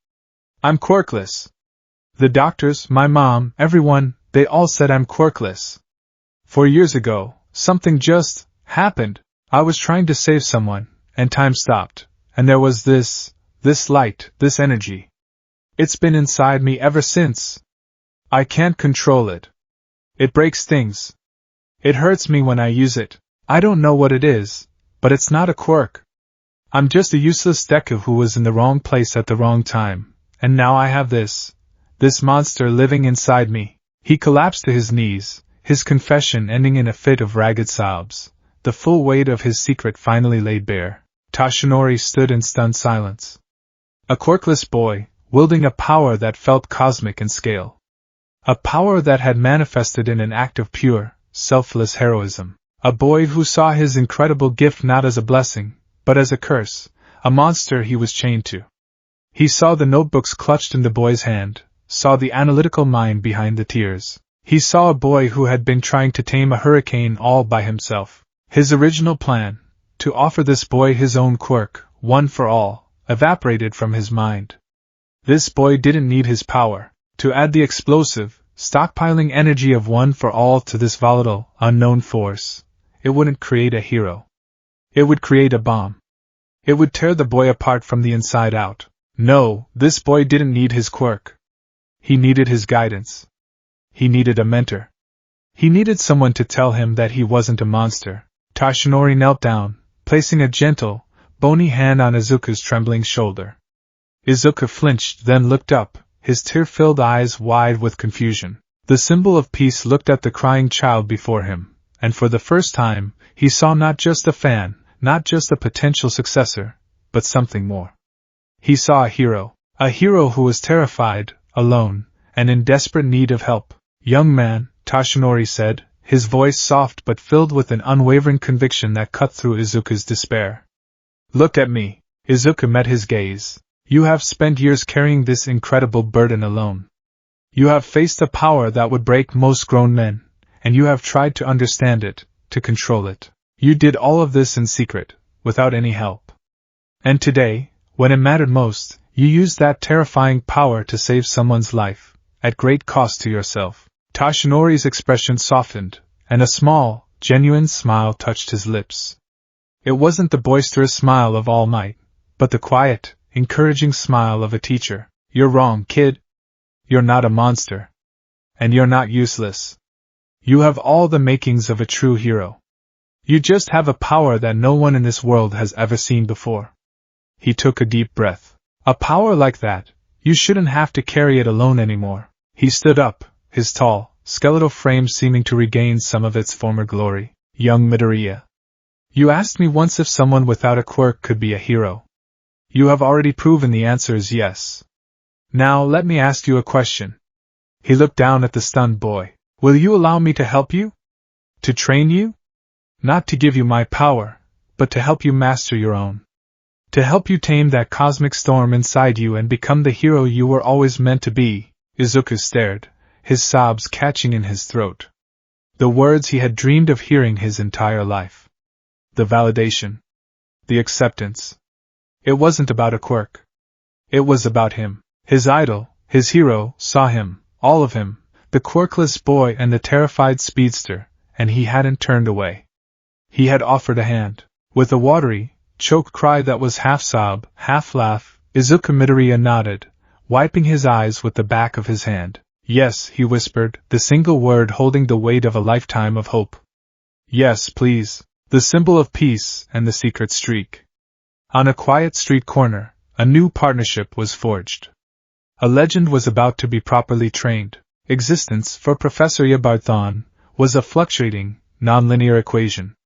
I'm quirkless. The doctors, my mom, everyone, they all said I'm quirkless. 4 years ago, something just happened. I was trying to save someone, and time stopped, and there was this light, this energy. It's been inside me ever since. I can't control it. It breaks things. It hurts me when I use it. I don't know what it is, but it's not a quirk. I'm just a useless Deku who was in the wrong place at the wrong time, and now I have this monster living inside me. He collapsed to his knees, his confession ending in a fit of ragged sobs. The full weight of his secret finally laid bare. Toshinori stood in stunned silence. A quirkless boy, wielding a power that felt cosmic in scale. A power that had manifested in an act of pure, selfless heroism. A boy who saw his incredible gift not as a blessing, but as a curse, a monster he was chained to. He saw the notebooks clutched in the boy's hand, saw the analytical mind behind the tears. He saw a boy who had been trying to tame a hurricane all by himself. His original plan, to offer this boy his own quirk, one for all, evaporated from his mind. This boy didn't need his power to add the explosive, stockpiling energy of one for all to this volatile, unknown force. It wouldn't create a hero. It would create a bomb. It would tear the boy apart from the inside out. No, this boy didn't need his quirk. He needed his guidance. He needed a mentor. He needed someone to tell him that he wasn't a monster. Tashinori knelt down, placing a gentle, bony hand on Izuku's trembling shoulder. Izuku flinched, then looked up, his tear-filled eyes wide with confusion. The symbol of peace looked at the crying child before him, and for the first time, he saw not just a fan, not just a potential successor, but something more. He saw a hero who was terrified, alone, and in desperate need of help. "Young man," Tashinori said, his voice soft but filled with an unwavering conviction that cut through Izuku's despair. "Look at me." Izuku met his gaze. "You have spent years carrying this incredible burden alone. You have faced a power that would break most grown men, and you have tried to understand it, to control it. You did all of this in secret, without any help. And today, when it mattered most, you used that terrifying power to save someone's life, at great cost to yourself." Tashinori's expression softened, and a small, genuine smile touched his lips. It wasn't the boisterous smile of All Might, but the quiet, encouraging smile of a teacher. "You're wrong, kid. You're not a monster. And you're not useless. You have all the makings of a true hero. You just have a power that no one in this world has ever seen before." He took a deep breath. "A power like that, you shouldn't have to carry it alone anymore." He stood up, his tall, skeletal frame seeming to regain some of its former glory. "Young Midoriya, you asked me once if someone without a quirk could be a hero. You have already proven the answer is yes. Now let me ask you a question." He looked down at the stunned boy. "Will you allow me to help you? To train you? Not to give you my power, but to help you master your own. To help you tame that cosmic storm inside you and become the hero you were always meant to be." Izuku stared, his sobs catching in his throat. The words he had dreamed of hearing his entire life. The validation. The acceptance. It wasn't about a quirk. It was about him. His idol, his hero, saw him, all of him, the quirkless boy and the terrified speedster, and he hadn't turned away. He had offered a hand. With a watery, choked cry that was half sob, half laugh, Izuku Midoriya nodded, wiping his eyes with the back of his hand. "Yes," he whispered, the single word holding the weight of a lifetime of hope. "Yes, please." The symbol of peace and the secret streak. On a quiet street corner, a new partnership was forged. A legend was about to be properly trained. Existence, for Professor Yabarthon, was a fluctuating, nonlinear equation.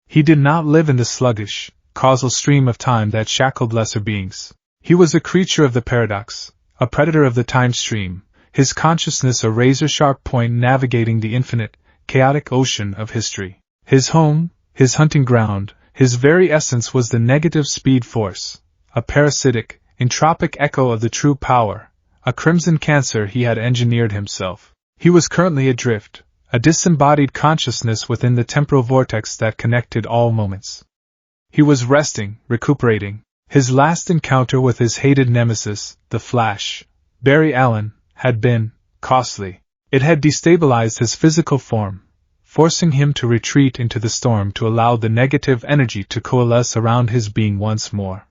He did not live in the sluggish, causal stream of time that shackled lesser beings. He was a creature of the paradox, a predator of the time stream, his consciousness a razor-sharp point navigating the infinite, chaotic ocean of history. His home, his hunting ground, his very essence was the negative speed force, a parasitic, entropic echo of the true power, a crimson cancer he had engineered himself. He was currently adrift, a disembodied consciousness within the temporal vortex that connected all moments. He was resting, recuperating. His last encounter with his hated nemesis, the Flash, Barry Allen, had been costly. It had destabilized his physical form, forcing him to retreat into the storm to allow the negative energy to coalesce around his being once more.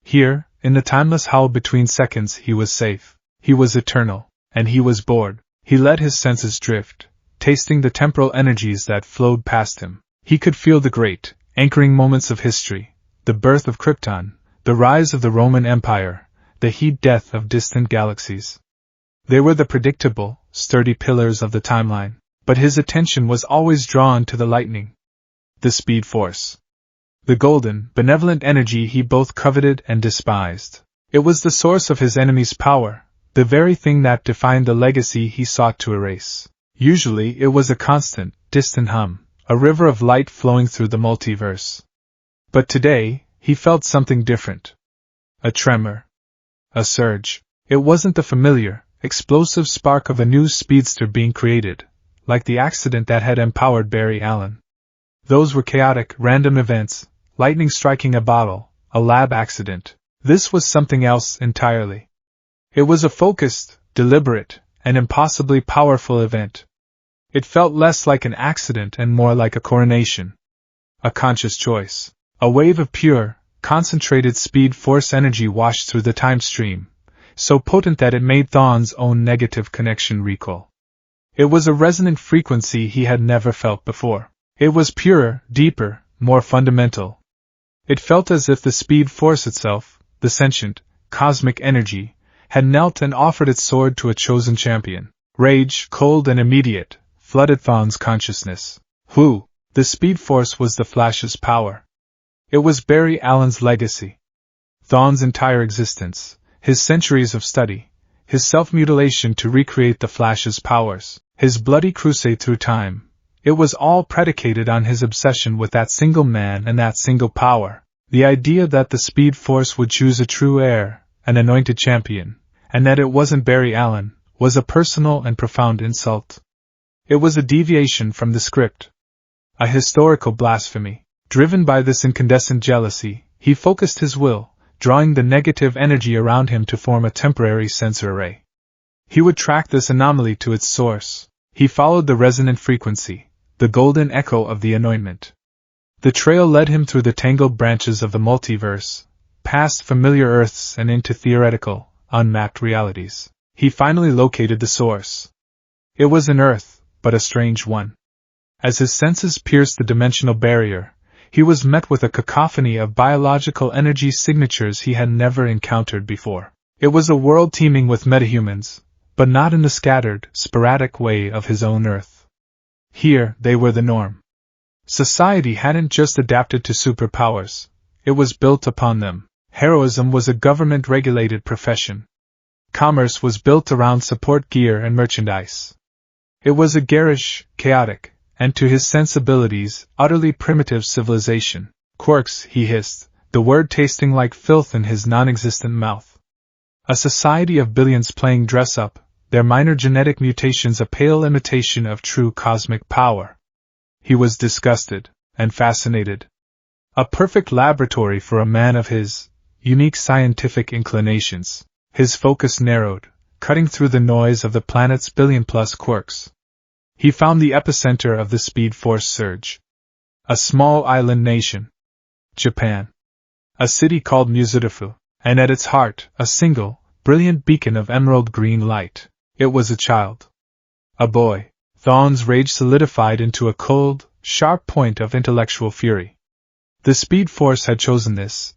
Here, in the timeless howl between seconds, he was safe. He was eternal, and he was bored. He let his senses drift, tasting the temporal energies that flowed past him. He could feel the great, anchoring moments of history, the birth of Krypton, the rise of the Roman Empire, the heat-death of distant galaxies. They were the predictable, sturdy pillars of the timeline, but his attention was always drawn to the lightning. The speed force. The golden, benevolent energy he both coveted and despised. It was the source of his enemy's power, the very thing that defined the legacy he sought to erase. Usually it was a constant, distant hum, a river of light flowing through the multiverse. But today, he felt something different. A tremor. A surge. It wasn't the familiar, explosive spark of a new speedster being created, like the accident that had empowered Barry Allen. Those were chaotic, random events, lightning striking a bottle, a lab accident. This was something else entirely. It was a focused, deliberate, and impossibly powerful event. It felt less like an accident and more like a coronation. A conscious choice. A wave of pure, concentrated speed force energy washed through the time stream, so potent that it made Thawne's own negative connection recoil. It was a resonant frequency he had never felt before. It was purer, deeper, more fundamental. It felt as if the speed force itself, the sentient, cosmic energy, had knelt and offered its sword to a chosen champion. Rage, cold and immediate, flooded Thawne's consciousness. The speed force was the Flash's power. It was Barry Allen's legacy. Thawne's entire existence, his centuries of study, his self-mutilation to recreate the Flash's powers, his bloody crusade through time, it was all predicated on his obsession with that single man and that single power. The idea that the Speed Force would choose a true heir, an anointed champion, and that it wasn't Barry Allen, was a personal and profound insult. It was a deviation from the script. A historical blasphemy. Driven by this incandescent jealousy, he focused his will, drawing the negative energy around him to form a temporary sensor array. He would track this anomaly to its source. He followed the resonant frequency, the golden echo of the anointment. The trail led him through the tangled branches of the multiverse, past familiar Earths and into theoretical, unmapped realities. He finally located the source. It was an Earth, but a strange one. As his senses pierced the dimensional barrier, he was met with a cacophony of biological energy signatures he had never encountered before. It was a world teeming with metahumans, but not in the scattered, sporadic way of his own Earth. Here, they were the norm. Society hadn't just adapted to superpowers, it was built upon them. Heroism was a government-regulated profession. Commerce was built around support gear and merchandise. It was a garish, chaotic, and to his sensibilities, utterly primitive civilization. Quirks, he hissed, the word tasting like filth in his non-existent mouth. A society of billions playing dress-up, their minor genetic mutations a pale imitation of true cosmic power. He was disgusted, and fascinated. A perfect laboratory for a man of his unique scientific inclinations. His focus narrowed, cutting through the noise of the planet's billion-plus quirks. He found the epicenter of the Speed Force surge. A small island nation. Japan. A city called Muzidafu, and at its heart, a single, brilliant beacon of emerald green light. It was a child. A boy. Thawne's rage solidified into a cold, sharp point of intellectual fury. The Speed Force had chosen this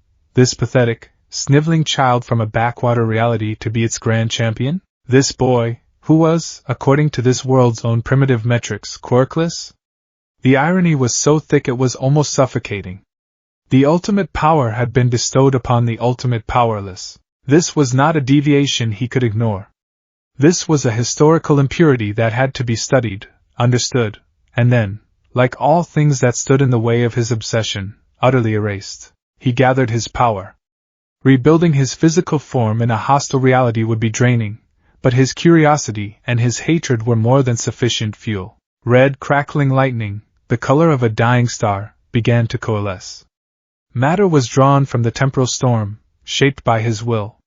pathetic, sniveling child from a backwater reality to be its grand champion? This boy, who was, according to this world's own primitive metrics, quirkless? The irony was so thick it was almost suffocating. The ultimate power had been bestowed upon the ultimate powerless. This was not a deviation he could ignore. This was a historical impurity that had to be studied, understood, and then, like all things that stood in the way of his obsession, utterly erased. He gathered his power. Rebuilding his physical form in a hostile reality would be draining, but his curiosity and his hatred were more than sufficient fuel. Red crackling lightning, the color of a dying star, began to coalesce. Matter was drawn from the temporal storm, shaped by his will.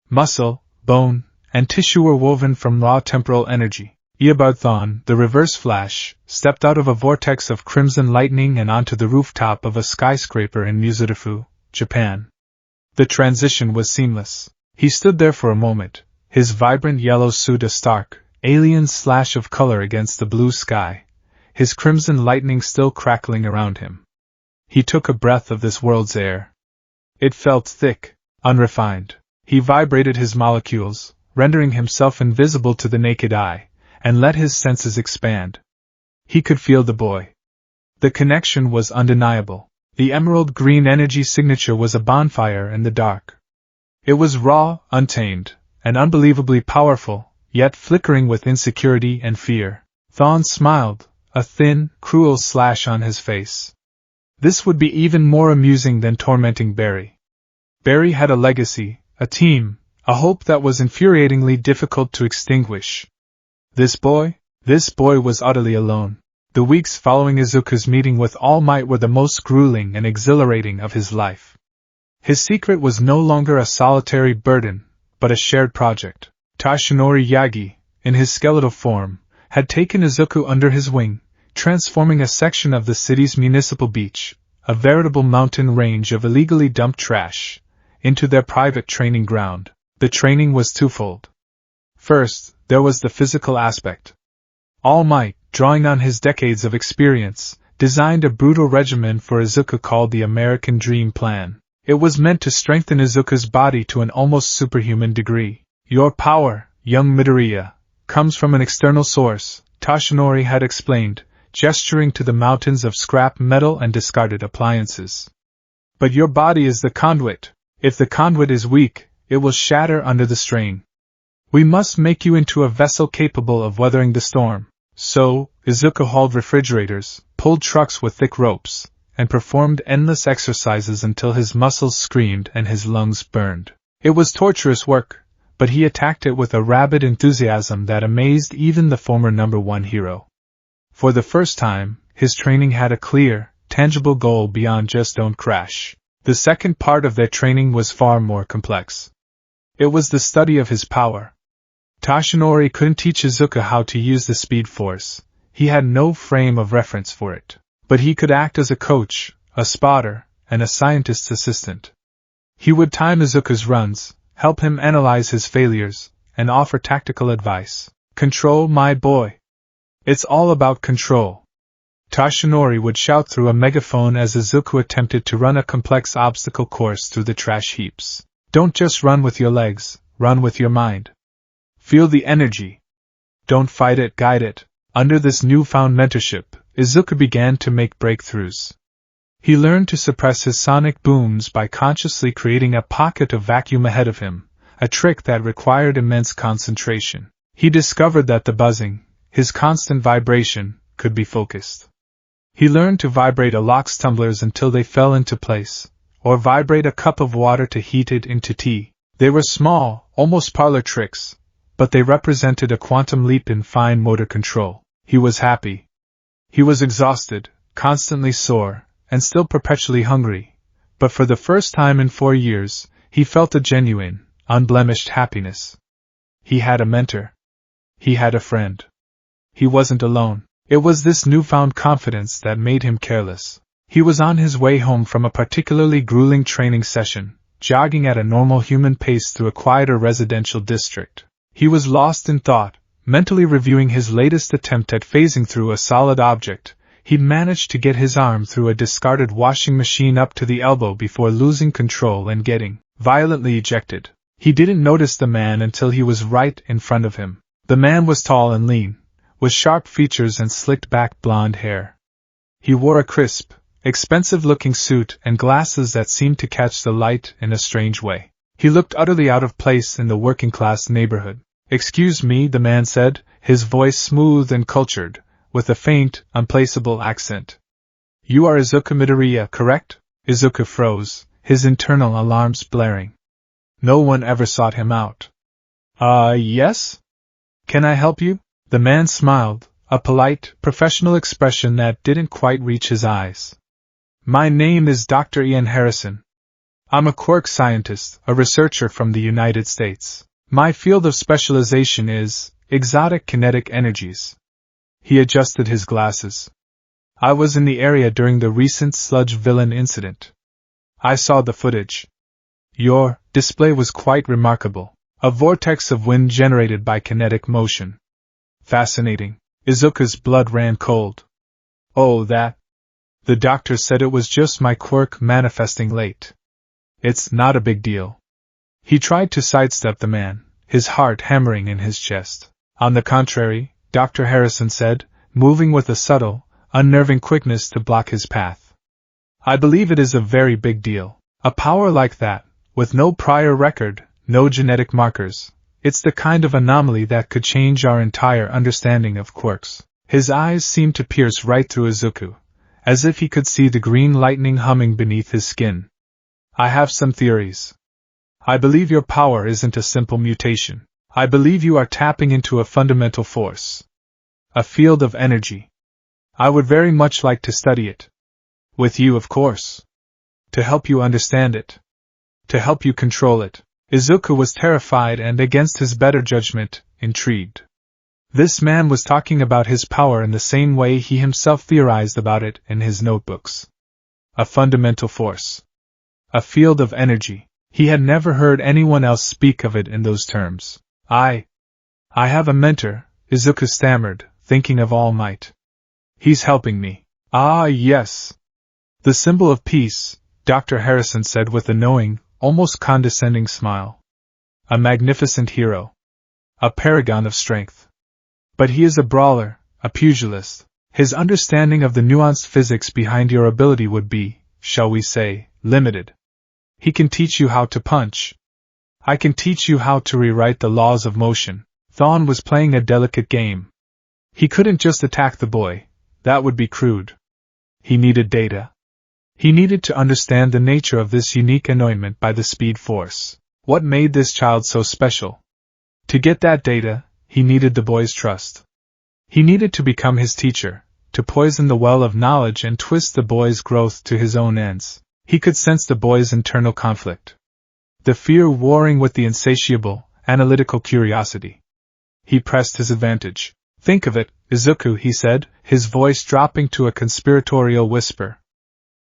Muscle, bone, and tissue were woven from raw temporal energy. Eobard Thawne, the reverse Flash, stepped out of a vortex of crimson lightning and onto the rooftop of a skyscraper in Muzidafu, Japan. The transition was seamless. He stood there for a moment, his vibrant yellow suit a stark, alien slash of color against the blue sky, his crimson lightning still crackling around him. He took a breath of this world's air. It felt thick, unrefined. He vibrated his molecules, rendering himself invisible to the naked eye, and let his senses expand. He could feel the boy. The connection was undeniable. The emerald green energy signature was a bonfire in the dark. It was raw, untamed, and unbelievably powerful, yet flickering with insecurity and fear. Thawne smiled, a thin, cruel slash on his face. This would be even more amusing than tormenting Barry. Barry had a legacy, a team, a hope that was infuriatingly difficult to extinguish. This boy? This boy was utterly alone. The weeks following Izuku's meeting with All Might were the most grueling and exhilarating of his life. His secret was no longer a solitary burden, but a shared project. Tashinori Yagi, in his skeletal form, had taken Izuku under his wing, transforming a section of the city's municipal beach, a veritable mountain range of illegally dumped trash, into their private training ground. The training was twofold. First, there was the physical aspect. All Might, drawing on his decades of experience, designed a brutal regimen for Izuku called the American Dream Plan. It was meant to strengthen Izuku's body to an almost superhuman degree. Your power, young Midoriya, comes from an external source, Tashinori had explained, gesturing to the mountains of scrap metal and discarded appliances. But your body is the conduit. If the conduit is weak, it will shatter under the strain. We must make you into a vessel capable of weathering the storm. So, Izuku hauled refrigerators, pulled trucks with thick ropes, and performed endless exercises until his muscles screamed and his lungs burned. It was torturous work, but he attacked it with a rabid enthusiasm that amazed even the former number one hero. For the first time, his training had a clear, tangible goal beyond just don't crash. The second part of their training was far more complex. It was the study of his power. Tashinori couldn't teach Izuku how to use the Speed Force. He had no frame of reference for it. But he could act as a coach, a spotter, and a scientist's assistant. He would time Izuku's runs, help him analyze his failures, and offer tactical advice. Control, my boy. It's all about control. Tashinori would shout through a megaphone as Izuku attempted to run a complex obstacle course through the trash heaps. Don't just run with your legs, run with your mind. Feel the energy. Don't fight it, guide it. Under this newfound mentorship, Izuku began to make breakthroughs. He learned to suppress his sonic booms by consciously creating a pocket of vacuum ahead of him, a trick that required immense concentration. He discovered that the buzzing, his constant vibration, could be focused. He learned to vibrate a lock's tumblers until they fell into place, or vibrate a cup of water to heat it into tea. They were small, almost parlor tricks, but they represented a quantum leap in fine motor control. He was happy. He was exhausted, constantly sore, and still perpetually hungry, but for the first time in 4 years, he felt a genuine, unblemished happiness. He had a mentor. He had a friend. He wasn't alone. It was this newfound confidence that made him careless. He was on his way home from a particularly grueling training session, jogging at a normal human pace through a quieter residential district. He was lost in thought, mentally reviewing his latest attempt at phasing through a solid object. He'd managed to get his arm through a discarded washing machine up to the elbow before losing control and getting violently ejected. He didn't notice the man until he was right in front of him. The man was tall and lean, with sharp features and slicked-back blonde hair. He wore a crisp, expensive-looking suit and glasses that seemed to catch the light in a strange way. He looked utterly out of place in the working-class neighborhood. "Excuse me," the man said, his voice smooth and cultured, with a faint, unplaceable accent. "You are Izuku Midoriya, correct?" Izuku froze, his internal alarms blaring. No one ever sought him out. Yes? Can I help you?" The man smiled, a polite, professional expression that didn't quite reach his eyes. "My name is Dr. Ian Harrison. I'm a quirk scientist, a researcher from the United States. My field of specialization is exotic kinetic energies." He adjusted his glasses. "I was in the area during the recent sludge villain incident. I saw the footage. Your display was quite remarkable. A vortex of wind generated by kinetic motion. Fascinating." Izuku's blood ran cold. "Oh, that?" The doctor said it was just my quirk manifesting late. "It's not a big deal." He tried to sidestep the man, his heart hammering in his chest. "On the contrary," Dr. Harrison said, moving with a subtle, unnerving quickness to block his path. "I believe it is a very big deal. A power like that, with no prior record, no genetic markers, it's the kind of anomaly that could change our entire understanding of quirks." His eyes seemed to pierce right through Izuku, as if he could see the green lightning humming beneath his skin. "I have some theories. I believe your power isn't a simple mutation. I believe you are tapping into a fundamental force. A field of energy. I would very much like to study it. With you, of course. To help you understand it. To help you control it. Izuku was terrified and, against his better judgment, intrigued. This man was talking about his power in the same way he himself theorized about it in his notebooks. A fundamental force. A field of energy. He had never heard anyone else speak of it in those terms. I have a mentor, Izuku stammered, thinking of All Might. He's helping me. Ah, yes. The symbol of peace, Dr. Harrison said with a knowing, almost condescending smile. A magnificent hero. A paragon of strength. But he is a brawler, a pugilist. His understanding of the nuanced physics behind your ability would be, shall we say, limited. He can teach you how to punch. I can teach you how to rewrite the laws of motion. Thawne was playing a delicate game. He couldn't just attack the boy. That would be crude. He needed data. He needed to understand the nature of this unique anointment by the Speed Force. What made this child so special? To get that data, he needed the boy's trust. He needed to become his teacher, to poison the well of knowledge and twist the boy's growth to his own ends. He could sense the boy's internal conflict. The fear warring with the insatiable, analytical curiosity. He pressed his advantage. Think of it, Izuku, he said, his voice dropping to a conspiratorial whisper.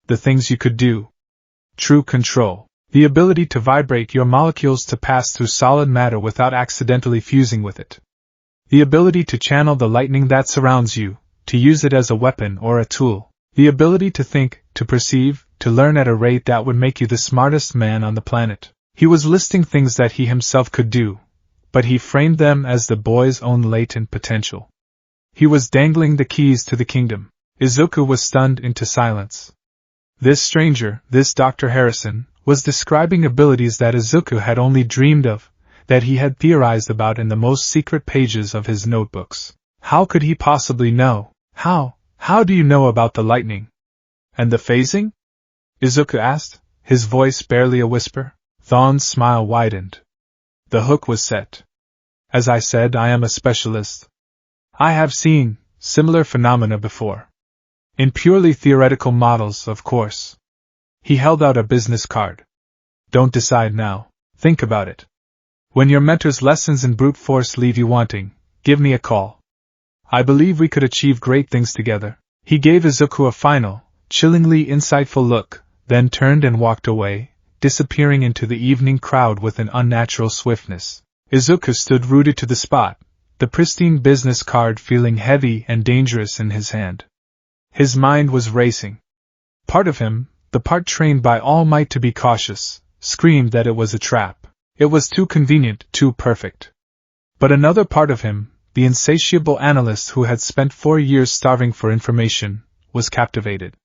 The things you could do. True control. The ability to vibrate your molecules to pass through solid matter without accidentally fusing with it. The ability to channel the lightning that surrounds you, to use it as a weapon or a tool. The ability to think, to perceive, to learn at a rate that would make you the smartest man on the planet. He was listing things that he himself could do, but he framed them as the boy's own latent potential. He was dangling the keys to the kingdom. Izuku was stunned into silence. This stranger, this Dr. Harrison, was describing abilities that Izuku had only dreamed of, that he had theorized about in the most secret pages of his notebooks. How could he possibly know? How do you know about the lightning? And the phasing? Izuku asked, his voice barely a whisper. Thawne's smile widened. The hook was set. As I said, I am a specialist. I have seen similar phenomena before. In purely theoretical models, of course. He held out a business card. Don't decide now. Think about it. When your mentor's lessons in brute force leave you wanting, give me a call. I believe we could achieve great things together. He gave Izuku a final, chillingly insightful look, then turned and walked away, disappearing into the evening crowd with an unnatural swiftness. Izuku stood rooted to the spot, the pristine business card feeling heavy and dangerous in his hand. His mind was racing. Part of him, the part trained by All Might to be cautious, screamed that it was a trap. It was too convenient, too perfect. But another part of him, the insatiable analyst who had spent 4 years starving for information, was captivated.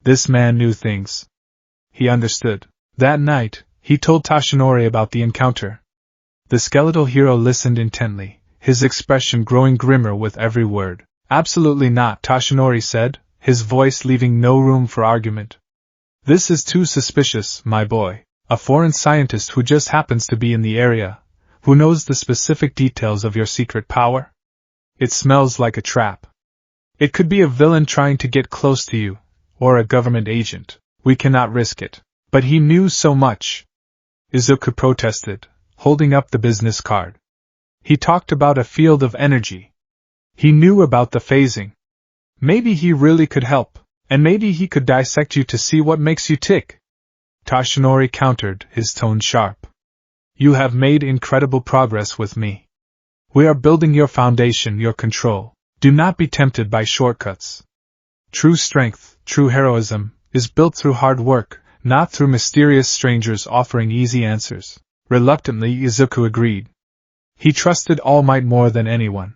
This man knew things. He understood. That night, he told Toshinori about the encounter. The skeletal hero listened intently, his expression growing grimmer with every word. Absolutely not, Toshinori said, his voice leaving no room for argument. This is too suspicious, my boy. A foreign scientist who just happens to be in the area, who knows the specific details of your secret power? It smells like a trap. It could be a villain trying to get close to you, or a government agent. We cannot risk it. But he knew so much. Izuku protested, holding up the business card. He talked about a field of energy. He knew about the phasing. Maybe he really could help, and maybe he could dissect you to see what makes you tick. Toshinori countered, his tone sharp. You have made incredible progress with me. We are building your foundation, your control. Do not be tempted by shortcuts. True strength, true heroism, is built through hard work, not through mysterious strangers offering easy answers. Reluctantly, Izuku agreed. He trusted All Might more than anyone.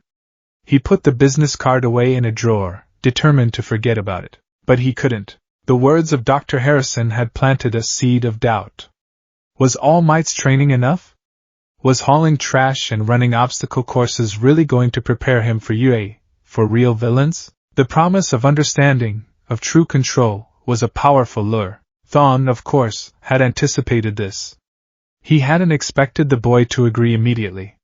He put the business card away in a drawer, determined to forget about it. But he couldn't. The words of Dr. Harrison had planted a seed of doubt. Was All Might's training enough? Was hauling trash and running obstacle courses really going to prepare him for UA, for real villains? The promise of understanding, of true control, was a powerful lure. Thawne, of course, had anticipated this. He hadn't expected the boy to agree immediately.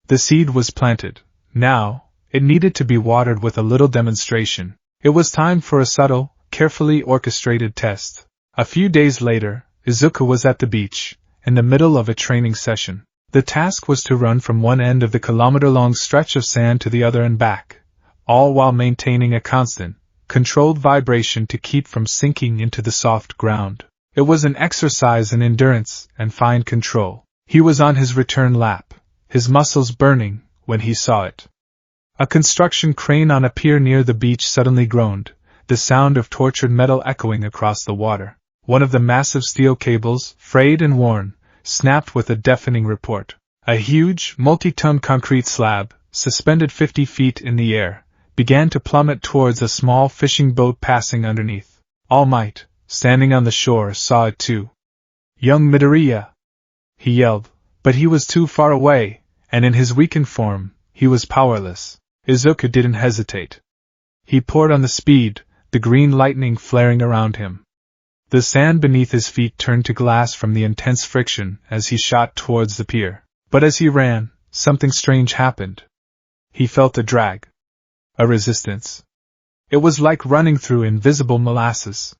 The seed was planted. Now, It needed to be watered with a little demonstration. It was time for a subtle, carefully orchestrated test. A few days later, Izuku was at the beach, in the middle of a training session. The task was to run from one end of the kilometer-long stretch of sand to the other and back, all while maintaining a constant, controlled vibration to keep from sinking into the soft ground. It was an exercise in endurance and fine control. He was on his return lap, his muscles burning, when he saw it. A construction crane on a pier near the beach suddenly groaned, the sound of tortured metal echoing across the water. One of the massive steel cables, frayed and worn, snapped with a deafening report. A huge, multi-ton concrete slab, suspended 50 feet in the air, began to plummet towards a small fishing boat passing underneath. All Might, standing on the shore, saw it too. "Young Midoriya!" he yelled, but he was too far away, and in his weakened form, he was powerless. Izuku didn't hesitate. He poured on the speed, the green lightning flaring around him. The sand beneath his feet turned to glass from the intense friction as he shot towards the pier. But as he ran, something strange happened. He felt a drag. A resistance. It was like running through invisible molasses.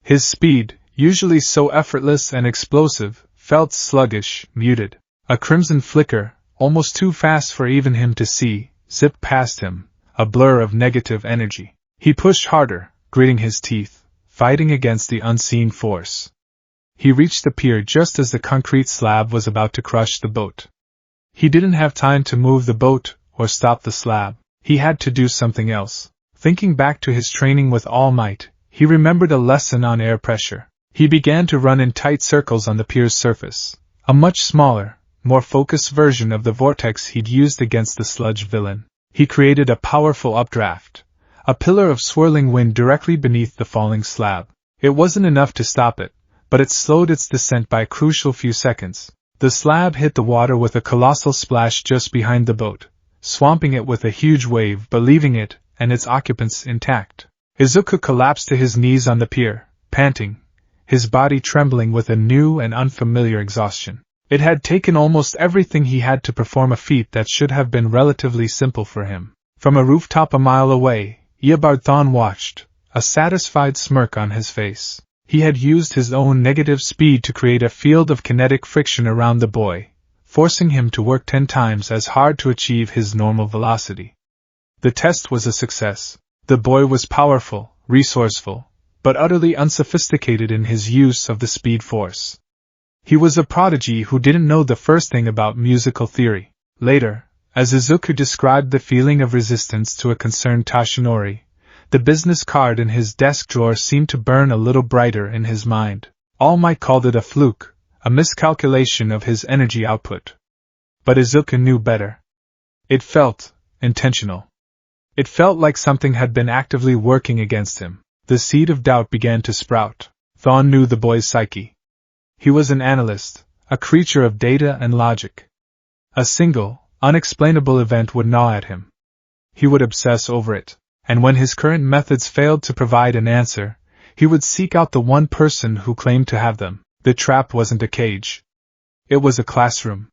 His speed, usually so effortless and explosive, felt sluggish, muted. A crimson flicker, almost too fast for even him to see, zipped past him, a blur of negative energy. He pushed harder, gritting his teeth, fighting against the unseen force. He reached the pier just as the concrete slab was about to crush the boat. He didn't have time to move the boat or stop the slab. He had to do something else. Thinking back to his training with All Might, he remembered a lesson on air pressure. He began to run in tight circles on the pier's surface, a much smaller, more focused version of the vortex he'd used against the sludge villain. He created a powerful updraft, a pillar of swirling wind directly beneath the falling slab. It wasn't enough to stop it, but it slowed its descent by a crucial few seconds. The slab hit the water with a colossal splash just behind the boat, swamping it with a huge wave but leaving it and its occupants intact. Izuku collapsed to his knees on the pier, panting, his body trembling with a new and unfamiliar exhaustion. It had taken almost everything he had to perform a feat that should have been relatively simple for him. From a rooftop a mile away, Eobard watched, a satisfied smirk on his face. He had used his own negative speed to create a field of kinetic friction around the boy, forcing him to work 10 times as hard to achieve his normal velocity. The test was a success. The boy was powerful, resourceful, but utterly unsophisticated in his use of the speed force. He was a prodigy who didn't know the first thing about musical theory. Later, as Izuku described the feeling of resistance to a concerned Tashinori, the business card in his desk drawer seemed to burn a little brighter in his mind. All Might called it a fluke, a miscalculation of his energy output. But Izuku knew better. It felt intentional. It felt like something had been actively working against him. The seed of doubt began to sprout. Thawne knew the boy's psyche. He was an analyst, a creature of data and logic. A single, unexplainable event would gnaw at him. He would obsess over it, and when his current methods failed to provide an answer, he would seek out the one person who claimed to have them. The trap wasn't a cage. It was a classroom.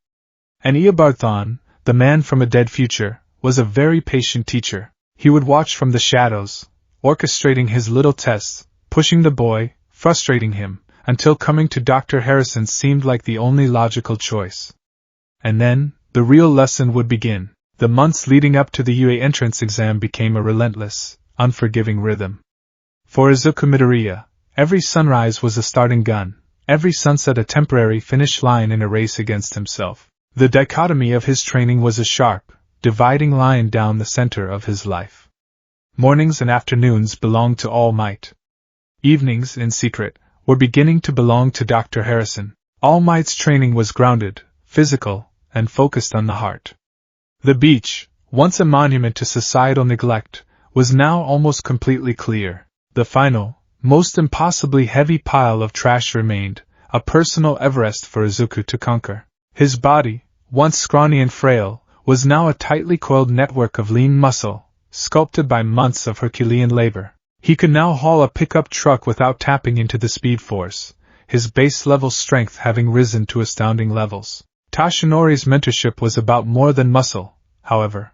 And Eobard Thawne, the man from a dead future, was a very patient teacher. He would watch from the shadows, orchestrating his little tests, pushing the boy, frustrating him, until coming to Dr. Harrison seemed like the only logical choice. And then, the real lesson would begin. The months leading up to the UA entrance exam became a relentless, unforgiving rhythm. For Izuku Midoriya, every sunrise was a starting gun, every sunset a temporary finish line in a race against himself. The dichotomy of his training was a sharp, dividing line down the center of his life. Mornings and afternoons belonged to All Might. Evenings, in secret, were beginning to belong to Dr. Harrison. All Might's training was grounded, physical, and focused on the heart. The beach, once a monument to societal neglect, was now almost completely clear. The final, most impossibly heavy pile of trash remained, a personal Everest for Izuku to conquer. His body, once scrawny and frail, was now a tightly coiled network of lean muscle, sculpted by months of Herculean labor. He could now haul a pickup truck without tapping into the speed force, his base-level strength having risen to astounding levels. Tashinori's mentorship was about more than muscle, however.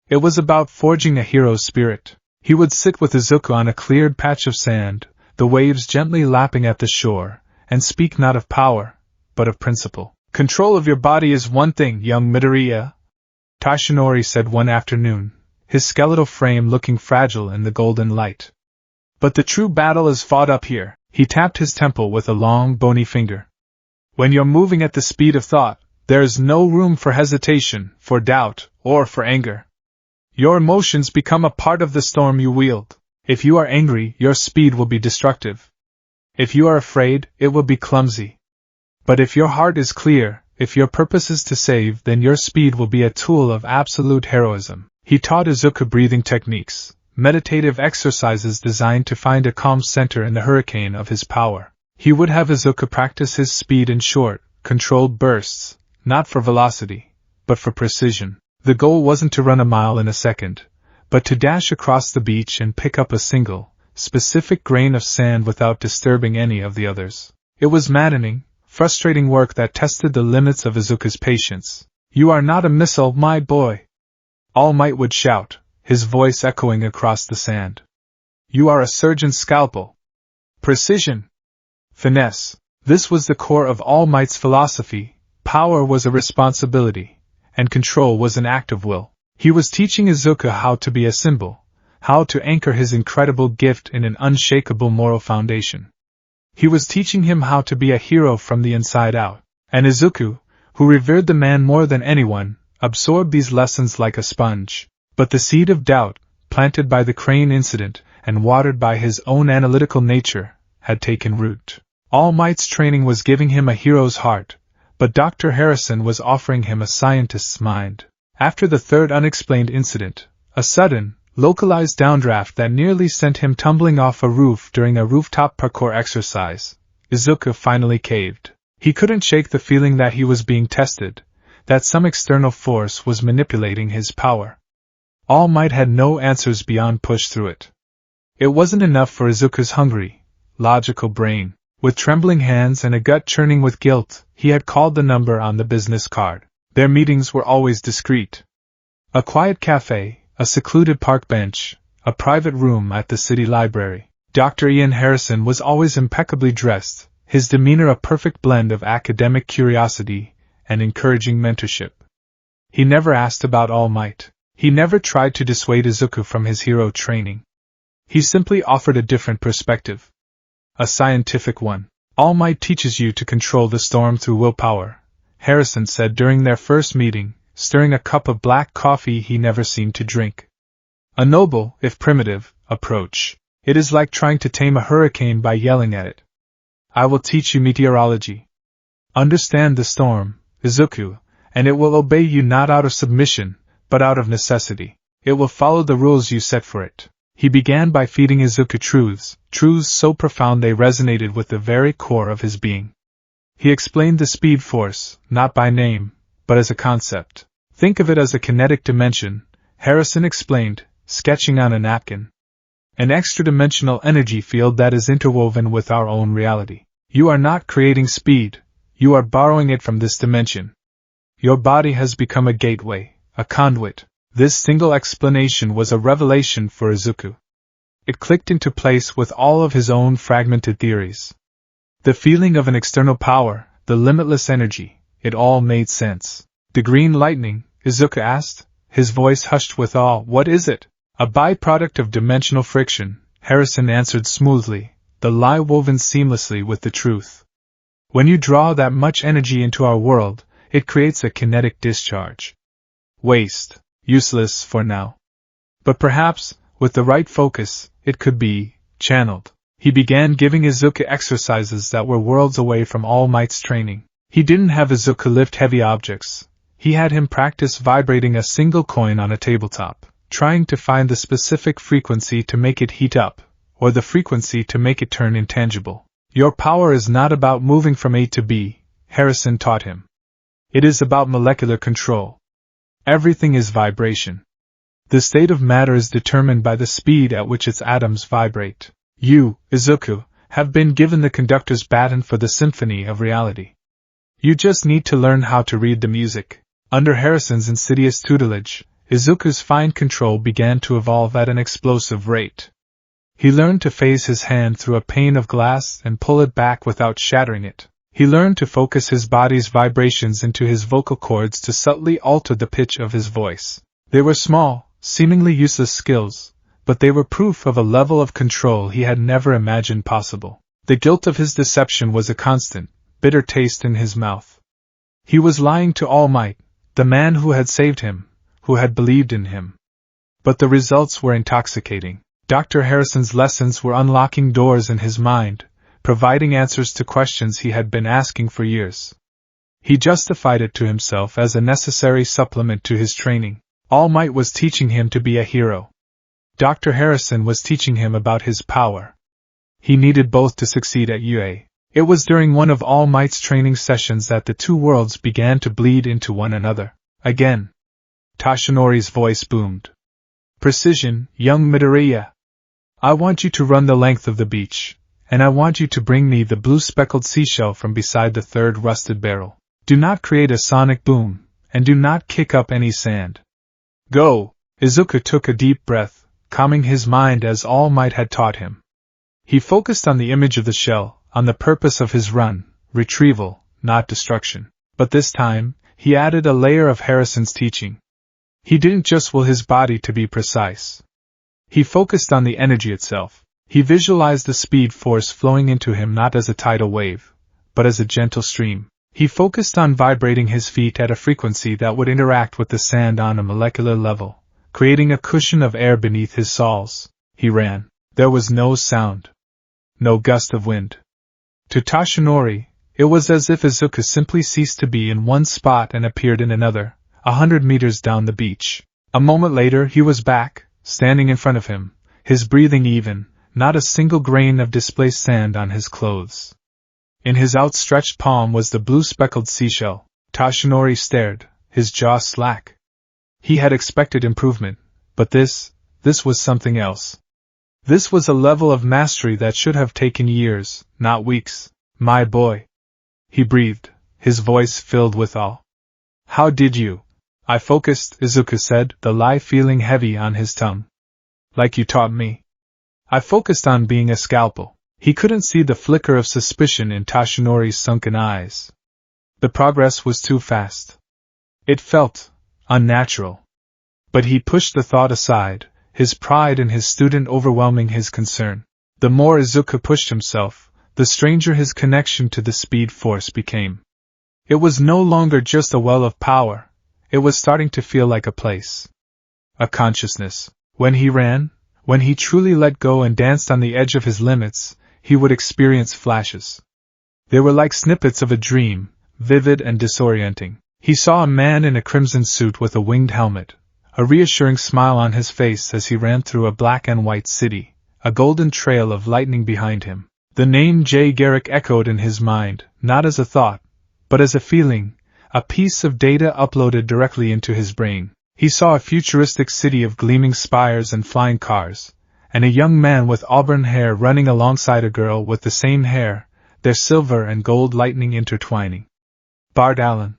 It was about forging a hero's spirit. He would sit with Izuku on a cleared patch of sand, the waves gently lapping at the shore, and speak not of power, but of principle. "Control of your body is one thing, young Midoriya," Tashinori said one afternoon, his skeletal frame looking fragile in the golden light. "But the true battle is fought up here." He tapped his temple with a long, bony finger. "When you're moving at the speed of thought, there is no room for hesitation, for doubt, or for anger. Your emotions become a part of the storm you wield. If you are angry, your speed will be destructive. If you are afraid, it will be clumsy. But if your heart is clear, if your purpose is to save, then your speed will be a tool of absolute heroism." He taught Izuku breathing techniques, meditative exercises designed to find a calm center in the hurricane of his power. He would have Izuku practice his speed in short, controlled bursts, not for velocity, but for precision. The goal wasn't to run a mile in a second, but to dash across the beach and pick up a single, specific grain of sand without disturbing any of the others. It was maddening, frustrating work that tested the limits of Izuku's patience. "You are not a missile, my boy!" All Might would shout, his voice echoing across the sand. "You are a surgeon's scalpel." Precision. Finesse. This was the core of All Might's philosophy. Power was a responsibility, and control was an act of will. He was teaching Izuku how to be a symbol, how to anchor his incredible gift in an unshakable moral foundation. He was teaching him how to be a hero from the inside out. And Izuku, who revered the man more than anyone, absorbed these lessons like a sponge. But the seed of doubt, planted by the crane incident and watered by his own analytical nature, had taken root. All Might's training was giving him a hero's heart, but Dr. Harrison was offering him a scientist's mind. After the third unexplained incident, a sudden, localized downdraft that nearly sent him tumbling off a roof during a rooftop parkour exercise, Izuku finally caved. He couldn't shake the feeling that he was being tested, that some external force was manipulating his power. All Might had no answers beyond push through it. It wasn't enough for Izuku's hungry, logical brain. With trembling hands and a gut churning with guilt, he had called the number on the business card. Their meetings were always discreet. A quiet cafe, a secluded park bench, a private room at the city library. Dr. Ian Harrison was always impeccably dressed, his demeanor a perfect blend of academic curiosity and encouraging mentorship. He never asked about All Might. He never tried to dissuade Izuku from his hero training. He simply offered a different perspective. A scientific one. All Might teaches you to control the storm through willpower, Harrison said during their first meeting, stirring a cup of black coffee he never seemed to drink. A noble, if primitive, approach. It is like trying to tame a hurricane by yelling at it. "I will teach you meteorology. Understand the storm, Izuku, and it will obey you not out of submission, but out of necessity. It will follow the rules you set for it." He began by feeding Izuku truths so profound they resonated with the very core of his being. He explained the speed force, not by name, but as a concept. "Think of it as a kinetic dimension," Harrison explained, sketching on a napkin. "An extra-dimensional energy field that is interwoven with our own reality. You are not creating speed, you are borrowing it from this dimension. Your body has become a gateway, a conduit." This single explanation was a revelation for Izuku. It clicked into place with all of his own fragmented theories. The feeling of an external power, the limitless energy, it all made sense. "The green lightning?" Izuku asked, his voice hushed with awe. "What is it?" "A byproduct of dimensional friction," Harrison answered smoothly, the lie woven seamlessly with the truth. "When you draw that much energy into our world, it creates a kinetic discharge. Waste. Useless for now. But perhaps, with the right focus, it could be channeled." He began giving Izuku exercises that were worlds away from All Might's training. He didn't have Izuku lift heavy objects. He had him practice vibrating a single coin on a tabletop, trying to find the specific frequency to make it heat up, or the frequency to make it turn intangible. "Your power is not about moving from A to B," Harrison taught him. "It is about molecular control. Everything is vibration. The state of matter is determined by the speed at which its atoms vibrate. You, Izuku, have been given the conductor's baton for the symphony of reality. You just need to learn how to read the music." Under Harrison's insidious tutelage, Izuku's fine control began to evolve at an explosive rate. He learned to phase his hand through a pane of glass and pull it back without shattering it. He learned to focus his body's vibrations into his vocal cords to subtly alter the pitch of his voice. They were small, seemingly useless skills, but they were proof of a level of control he had never imagined possible. The guilt of his deception was a constant, bitter taste in his mouth. He was lying to All Might, the man who had saved him, who had believed in him. But the results were intoxicating. Dr. Harrison's lessons were unlocking doors in his mind, providing answers to questions he had been asking for years. He justified it to himself as a necessary supplement to his training. All Might was teaching him to be a hero. Dr. Harrison was teaching him about his power. He needed both to succeed at UA. It was during one of All Might's training sessions that the two worlds began to bleed into one another. Again. Tashinori's voice boomed. Precision, young Midoriya. I want you to run the length of the beach, and I want you to bring me the blue speckled seashell from beside the third rusted barrel. Do not create a sonic boom, and do not kick up any sand. Go! Izuku took a deep breath, calming his mind as All Might had taught him. He focused on the image of the shell, on the purpose of his run, retrieval, not destruction. But this time, he added a layer of Harrison's teaching. He didn't just will his body to be precise. He focused on the energy itself. He visualized the speed force flowing into him not as a tidal wave, but as a gentle stream. He focused on vibrating his feet at a frequency that would interact with the sand on a molecular level, creating a cushion of air beneath his soles. He ran. There was no sound. No gust of wind. To Tashinori, it was as if Izuku simply ceased to be in one spot and appeared in another, 100 meters down the beach. A moment later he was back, standing in front of him, his breathing even, not a single grain of displaced sand on his clothes. In his outstretched palm was the blue speckled seashell. Tashinori stared, his jaw slack. He had expected improvement, but this was something else. This was a level of mastery that should have taken years, not weeks. My boy. He breathed, his voice filled with awe. How did you? I focused, Izuku said, the lie feeling heavy on his tongue. Like you taught me. I focused on being a scalpel. He couldn't see the flicker of suspicion in Tashinori's sunken eyes. The progress was too fast. It felt unnatural. But he pushed the thought aside, his pride in his student overwhelming his concern. The more Izuku pushed himself, the stranger his connection to the speed force became. It was no longer just a well of power, it was starting to feel like a place. A consciousness. When he ran, when he truly let go and danced on the edge of his limits, he would experience flashes. They were like snippets of a dream, vivid and disorienting. He saw a man in a crimson suit with a winged helmet, a reassuring smile on his face as he ran through a black and white city, a golden trail of lightning behind him. The name J. Garrick echoed in his mind, not as a thought, but as a feeling, a piece of data uploaded directly into his brain. He saw a futuristic city of gleaming spires and flying cars, and a young man with auburn hair running alongside a girl with the same hair, their silver and gold lightning intertwining. Bart Allen.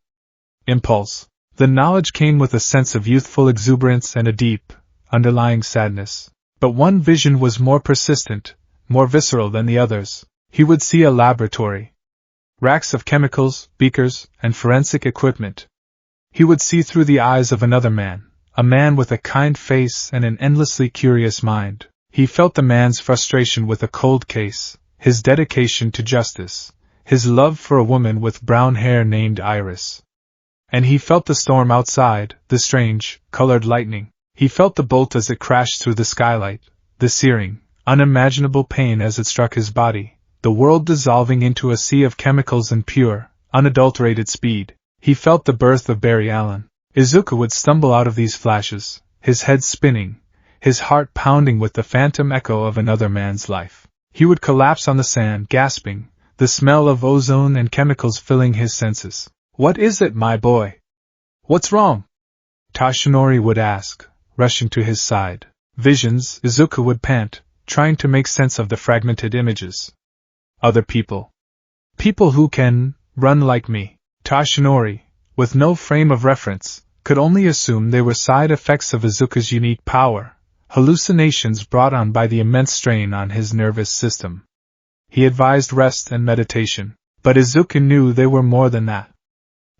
Impulse. The knowledge came with a sense of youthful exuberance and a deep, underlying sadness. But one vision was more persistent, more visceral than the others. He would see a laboratory. Racks of chemicals, beakers, and forensic equipment. He would see through the eyes of another man, a man with a kind face and an endlessly curious mind. He felt the man's frustration with a cold case, his dedication to justice, his love for a woman with brown hair named Iris. And he felt the storm outside, the strange, colored lightning. He felt the bolt as it crashed through the skylight, the searing, unimaginable pain as it struck his body, the world dissolving into a sea of chemicals and pure, unadulterated speed. He felt the birth of Barry Allen. Izuku would stumble out of these flashes, his head spinning, his heart pounding with the phantom echo of another man's life. He would collapse on the sand, gasping, the smell of ozone and chemicals filling his senses. What is it, my boy? What's wrong? Tashinori would ask, rushing to his side. Visions, Izuku would pant, trying to make sense of the fragmented images. Other people. People who can run like me. Tashinori, with no frame of reference, could only assume they were side effects of Izuku's unique power, hallucinations brought on by the immense strain on his nervous system. He advised rest and meditation, but Izuku knew they were more than that.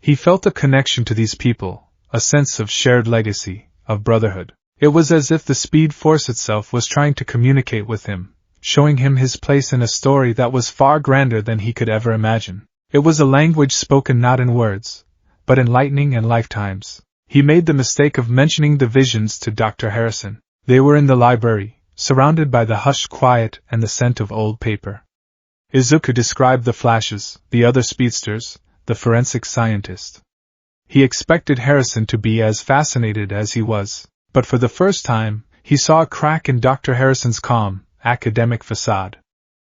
He felt a connection to these people, a sense of shared legacy, of brotherhood. It was as if the Speed Force itself was trying to communicate with him, showing him his place in a story that was far grander than he could ever imagine. It was a language spoken not in words, but in lightning and lifetimes. He made the mistake of mentioning the visions to Dr. Harrison. They were in the library, surrounded by the hushed quiet and the scent of old paper. Izuku described the flashes, the other speedsters, the forensic scientist. He expected Harrison to be as fascinated as he was, but for the first time, he saw a crack in Dr. Harrison's calm, academic facade.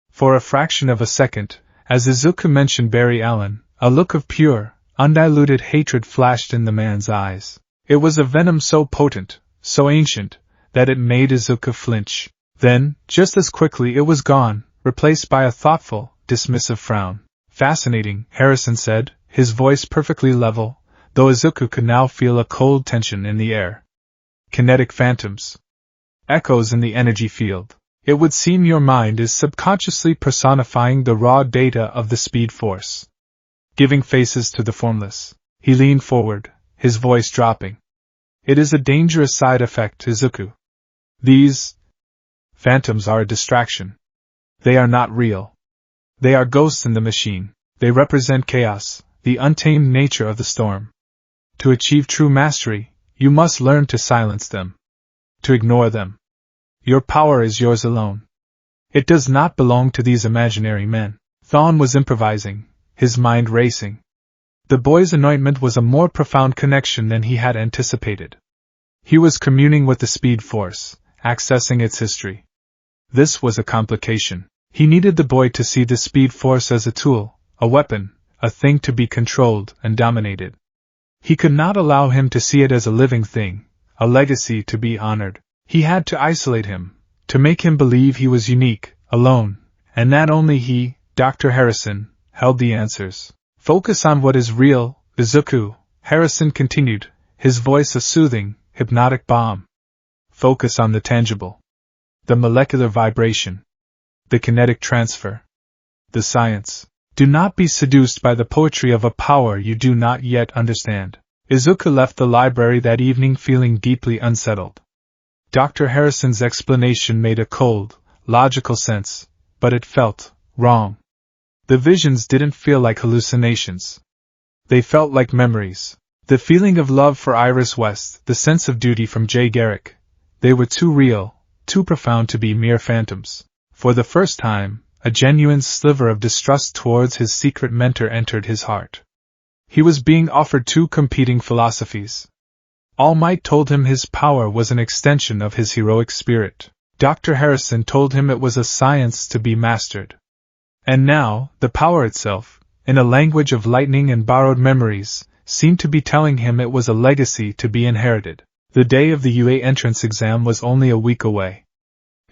For a fraction of a second, as Izuku mentioned Barry Allen, a look of pure, undiluted hatred flashed in the man's eyes. It was a venom so potent, so ancient, that it made Izuku flinch. Then, just as quickly it was gone, replaced by a thoughtful, dismissive frown. Fascinating, Harrison said, his voice perfectly level, though Izuku could now feel a cold tension in the air. Kinetic phantoms. Echoes in the energy field. It would seem your mind is subconsciously personifying the raw data of the Speed Force. Giving faces to the formless. He leaned forward, his voice dropping. It is a dangerous side effect, Izuku. These phantoms are a distraction. They are not real. They are ghosts in the machine. They represent chaos, the untamed nature of the storm. To achieve true mastery, you must learn to silence them. To ignore them. Your power is yours alone. It does not belong to these imaginary men. Thawne was improvising, his mind racing. The boy's anointment was a more profound connection than he had anticipated. He was communing with the Speed Force, accessing its history. This was a complication. He needed the boy to see the Speed Force as a tool, a weapon, a thing to be controlled and dominated. He could not allow him to see it as a living thing, a legacy to be honored. He had to isolate him, to make him believe he was unique, alone, and that only he, Dr. Harrison, held the answers. Focus on what is real, Izuku, Harrison continued, his voice a soothing, hypnotic balm. Focus on the tangible. The molecular vibration. The kinetic transfer. The science. Do not be seduced by the poetry of a power you do not yet understand. Izuku left the library that evening feeling deeply unsettled. Dr. Harrison's explanation made a cold, logical sense, but it felt wrong. The visions didn't feel like hallucinations. They felt like memories. The feeling of love for Iris West, the sense of duty from Jay Garrick. They were too real, too profound to be mere phantoms. For the first time, a genuine sliver of distrust towards his secret mentor entered his heart. He was being offered two competing philosophies. All Might told him his power was an extension of his heroic spirit. Dr. Harrison told him it was a science to be mastered. And now, the power itself, in a language of lightning and borrowed memories, seemed to be telling him it was a legacy to be inherited. The day of the UA entrance exam was only a week away.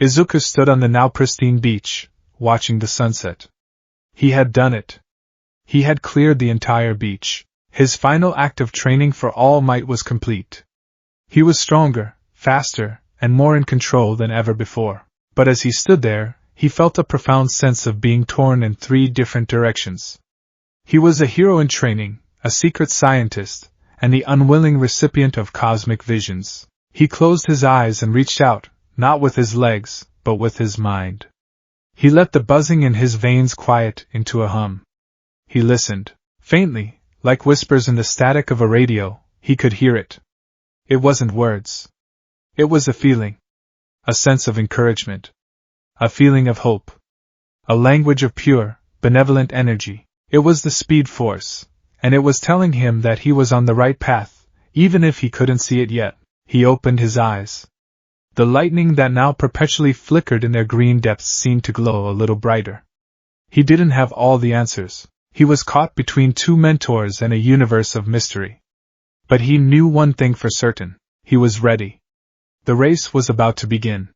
Izuku stood on the now pristine beach, watching the sunset. He had done it. He had cleared the entire beach. His final act of training for All Might was complete. He was stronger, faster, and more in control than ever before. But as he stood there, he felt a profound sense of being torn in three different directions. He was a hero in training, a secret scientist, and the unwilling recipient of cosmic visions. He closed his eyes and reached out, not with his legs, but with his mind. He let the buzzing in his veins quiet into a hum. He listened. Faintly, like whispers in the static of a radio, he could hear it. It wasn't words. It was a feeling. A sense of encouragement. A feeling of hope. A language of pure, benevolent energy. It was the Speed Force, and it was telling him that he was on the right path, even if he couldn't see it yet. He opened his eyes. The lightning that now perpetually flickered in their green depths seemed to glow a little brighter. He didn't have all the answers. He was caught between two mentors and a universe of mystery. But he knew one thing for certain. He was ready. The race was about to begin.